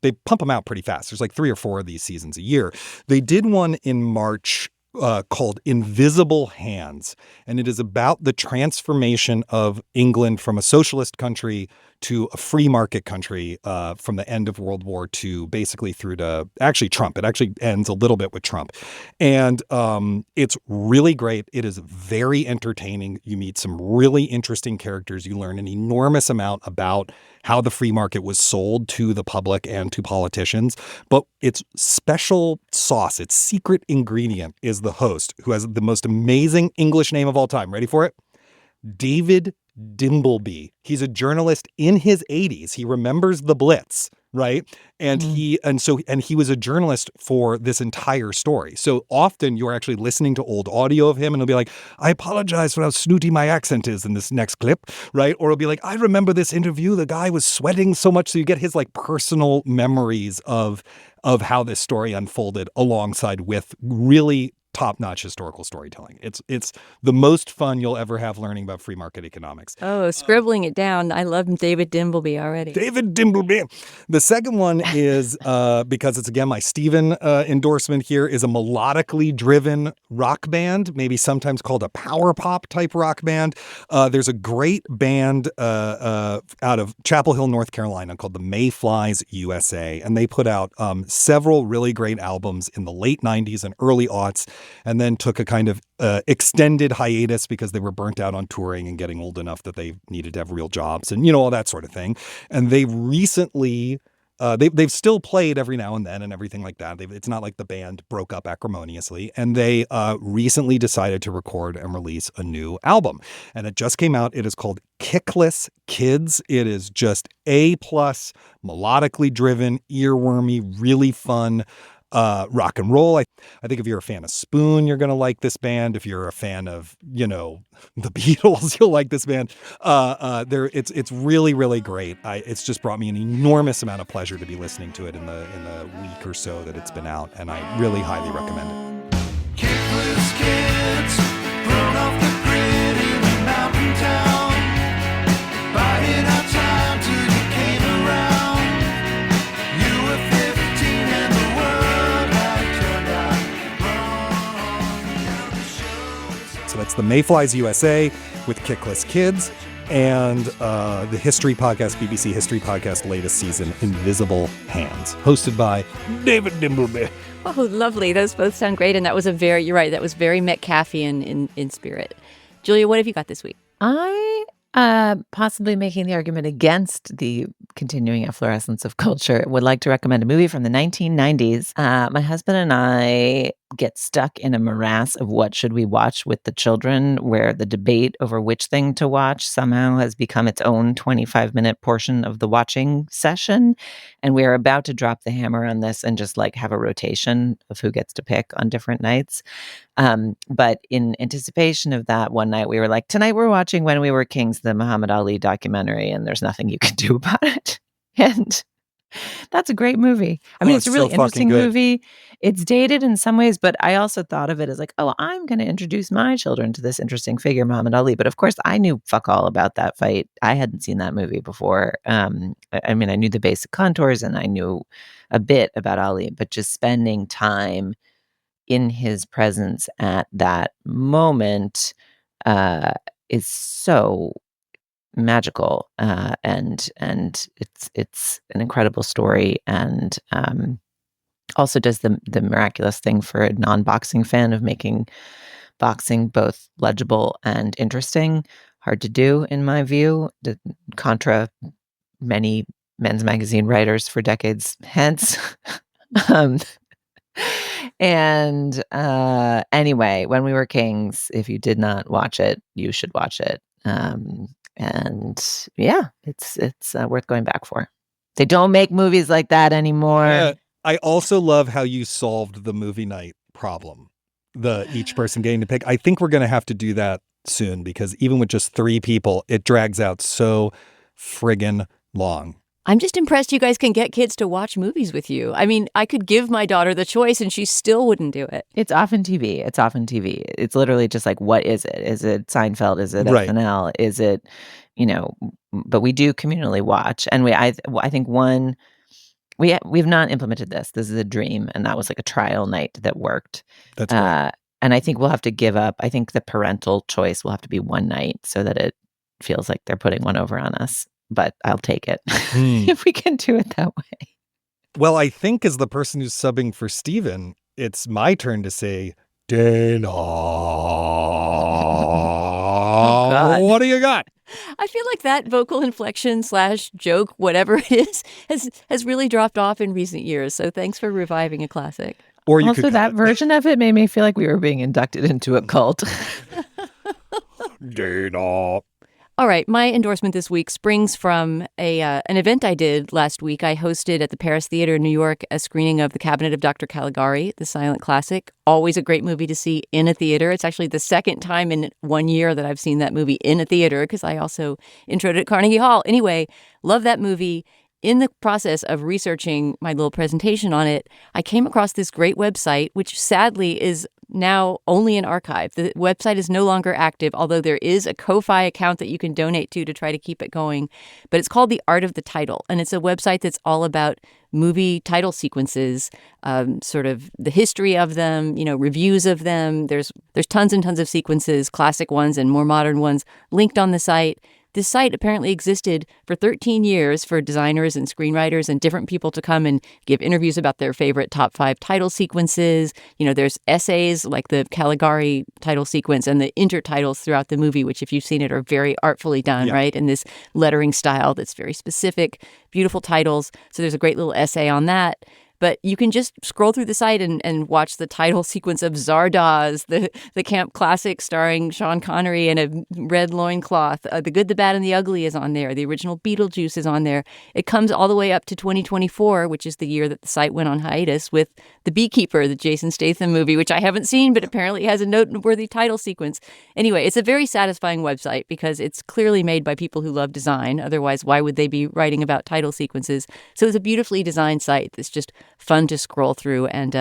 they pump them out pretty fast. There's like 3 or 4 of these seasons a year. They did one in March called Invisible Hands. And it is about the transformation of England from a socialist country to a free market country from the end of World War II, basically through to actually Trump. It actually ends a little bit with Trump. And it's really great. It is very entertaining. You meet some really interesting characters. You learn an enormous amount about how the free market was sold to the public and to politicians. But its special sauce, its secret ingredient is the host, who has the most amazing English name of all time. Ready for it? David Dimbleby. He's a journalist in his 80s. He remembers the Blitz, right? And he was a journalist for this entire story. So often you're actually listening to old audio of him and he'll be like, I apologize for how snooty my accent is in this next clip, right? Or he'll be like, I remember this interview. The guy was sweating so much. So you get his like personal memories of how this story unfolded alongside with really top-notch historical storytelling. It's the most fun you'll ever have learning about free market economics. Oh, scribbling it down. I love David Dimbleby already. David Dimbleby. The second one is, because it's, again, my Stephen endorsement here, is a melodically driven rock band, maybe sometimes called a power pop type rock band. There's a great band out of Chapel Hill, North Carolina called the Mayflies USA, and they put out several really great albums in the late 90s and early aughts, and then took a kind of extended hiatus because they were burnt out on touring and getting old enough that they needed to have real jobs and, all that sort of thing. And they recently, they've still played every now and then and everything like that. It's not like the band broke up acrimoniously. And they recently decided to record and release a new album. And it just came out. It is called Kickless Kids. It is just A+, melodically driven, earwormy, really fun rock and roll. I think if you're a fan of Spoon, you're going to like this band. If you're a fan of, the Beatles, you'll like this band. It's really, really great. It's just brought me an enormous amount of pleasure to be listening to it in the week or so that it's been out, and I really highly recommend it. Kickless kids, thrown off the grid in a mountain town, biding our time till you came around. So that's The Mayflies USA with Kickless Kids and the History Podcast, BBC History Podcast latest season, Invisible Hands, hosted by David Dimbleby. Oh, lovely. Those both sound great. And that was you're right, that was very Metcalfian in spirit. Julia, what have you got this week? I possibly making the argument against the continuing efflorescence of culture, would like to recommend a movie from the 1990s. My husband and I get stuck in a morass of what should we watch with the children, where the debate over which thing to watch somehow has become its own 25-minute portion of the watching session. And we're about to drop the hammer on this and just like have a rotation of who gets to pick on different nights. But in anticipation of that, one night we were like, tonight we're watching When We Were Kings, the Muhammad Ali documentary, and there's nothing you can do about it. And that's a great movie. I mean, it's a really interesting movie. It's dated in some ways, but I also thought of it as like, oh, I'm going to introduce my children to this interesting figure, Muhammad Ali. But of course, I knew fuck all about that fight. I hadn't seen that movie before. I mean, I knew the basic contours and I knew a bit about Ali, but just spending time in his presence at that moment is so magical, and it's an incredible story, and also does the miraculous thing for a non-boxing fan of making boxing both legible and interesting. Hard to do, in my view, contra many men's magazine writers for decades hence. And anyway, When We Were Kings, if you did not watch it, you should watch it. And yeah, it's worth going back for. They don't make movies like that anymore. Yeah, I also love how you solved the movie night problem, each person getting to pick. I think we're going to have to do that soon, because even with just 3 people, it drags out so friggin' long. I'm just impressed you guys can get kids to watch movies with you. I mean, I could give my daughter the choice and she still wouldn't do it. It's often TV. It's literally just like, what is it? Is it Seinfeld? Is it SNL? Is it, but we do communally watch. And I think we've not implemented this. This is a dream. And that was like a trial night that worked. That's great. And I think we'll have to give up. I think the parental choice will have to be one night so that it feels like they're putting one over on us. But I'll take it if we can do it that way. Well, I think as the person who's subbing for Steven, it's my turn to say, Dana, what do you got? I feel like that vocal inflection / joke, whatever it is, has really dropped off in recent years. So thanks for reviving a classic. Or you also, that version of it made me feel like we were being inducted into a cult. Dana. All right, my endorsement this week springs from an event I did last week. I hosted at the Paris Theater in New York a screening of The Cabinet of Dr. Caligari, the silent classic. Always a great movie to see in a theater. It's actually the second time in 1 year that I've seen that movie in a theater, because I also introed it at Carnegie Hall. Anyway, love that movie. In the process of researching my little presentation on it, I came across this great website, which sadly is now only an archive. The website is no longer active, although there is a Ko-Fi account that you can donate to try to keep it going. But it's called The Art of the Title, and it's a website that's all about movie title sequences, sort of the history of them, reviews of them. There's tons and tons of sequences, classic ones and more modern ones, linked on the site. This site apparently existed for 13 years for designers and screenwriters and different people to come and give interviews about their favorite top 5 title sequences. There's essays like the Caligari title sequence and the intertitles throughout the movie, which if you've seen it are very artfully done, right? In this lettering style that's very specific, beautiful titles. So there's a great little essay on that. But you can just scroll through the site and watch the title sequence of Zardoz, the camp classic starring Sean Connery in a red loincloth. The Good, the Bad, and the Ugly is on there. The original Beetlejuice is on there. It comes all the way up to 2024, which is the year that the site went on hiatus, with The Beekeeper, the Jason Statham movie, which I haven't seen, but apparently has a noteworthy title sequence. Anyway, it's a very satisfying website because it's clearly made by people who love design. Otherwise, why would they be writing about title sequences? So it's a beautifully designed site that's just fun to scroll through and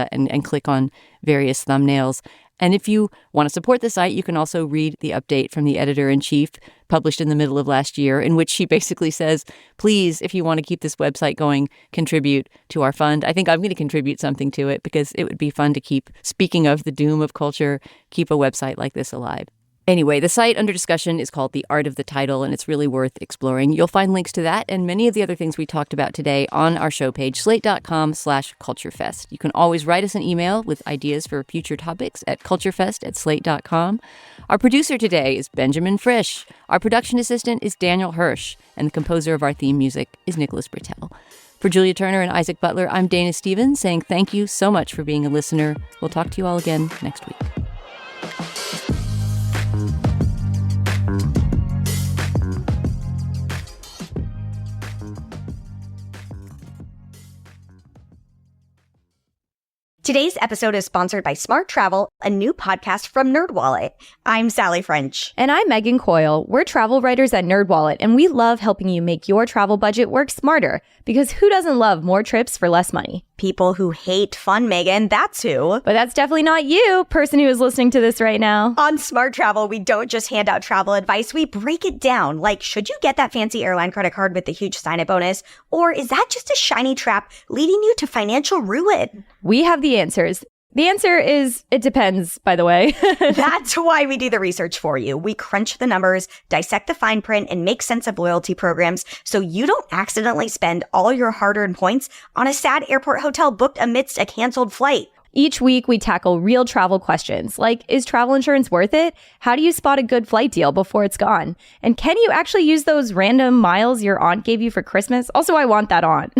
click on various thumbnails. And if you want to support the site, you can also read the update from the editor-in-chief published in the middle of last year, in which she basically says, please, if you want to keep this website going, contribute to our fund. I think I'm going to contribute something to it because it would be fun to keep, speaking of the doom of culture, keep a website like this alive. Anyway, the site under discussion is called The Art of the Title, and it's really worth exploring. You'll find links to that and many of the other things we talked about today on our show page, slate.com/culturefest. You can always write us an email with ideas for future topics at culturefest@slate.com. Our producer today is Benjamin Frisch. Our production assistant is Daniel Hirsch, and the composer of our theme music is Nicholas Bertel. For Julia Turner and Isaac Butler, I'm Dana Stevens saying thank you so much for being a listener. We'll talk to you all again next week. Today's episode is sponsored by Smart Travel, a new podcast from NerdWallet. I'm Sally French. And I'm Megan Coyle. We're travel writers at NerdWallet, and we love helping you make your travel budget work smarter. Because who doesn't love more trips for less money? People who hate fun, Megan, that's who. But that's definitely not you, person who is listening to this right now. On Smart Travel, we don't just hand out travel advice, we break it down. Like, should you get that fancy airline credit card with the huge sign-up bonus? Or is that just a shiny trap leading you to financial ruin? We have the answers. The answer is, it depends, by the way. That's why we do the research for you. We crunch the numbers, dissect the fine print, and make sense of loyalty programs so you don't accidentally spend all your hard-earned points on a sad airport hotel booked amidst a canceled flight. Each week, we tackle real travel questions, like, is travel insurance worth it? How do you spot a good flight deal before it's gone? And can you actually use those random miles your aunt gave you for Christmas? Also, I want that aunt.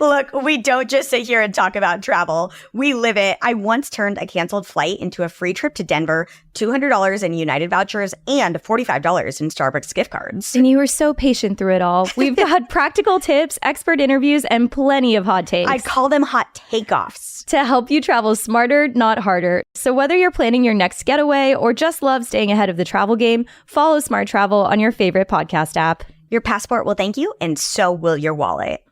Look, we don't just sit here and talk about travel. We live it. I once turned a canceled flight into a free trip to Denver, $200 in United vouchers, and $45 in Starbucks gift cards. And you were so patient through it all. We've got practical tips, expert interviews, and plenty of hot takes. I call them hot takeoffs. To help you travel smarter, not harder. So whether you're planning your next getaway or just love staying ahead of the travel game, follow Smart Travel on your favorite podcast app. Your passport will thank you, and so will your wallet.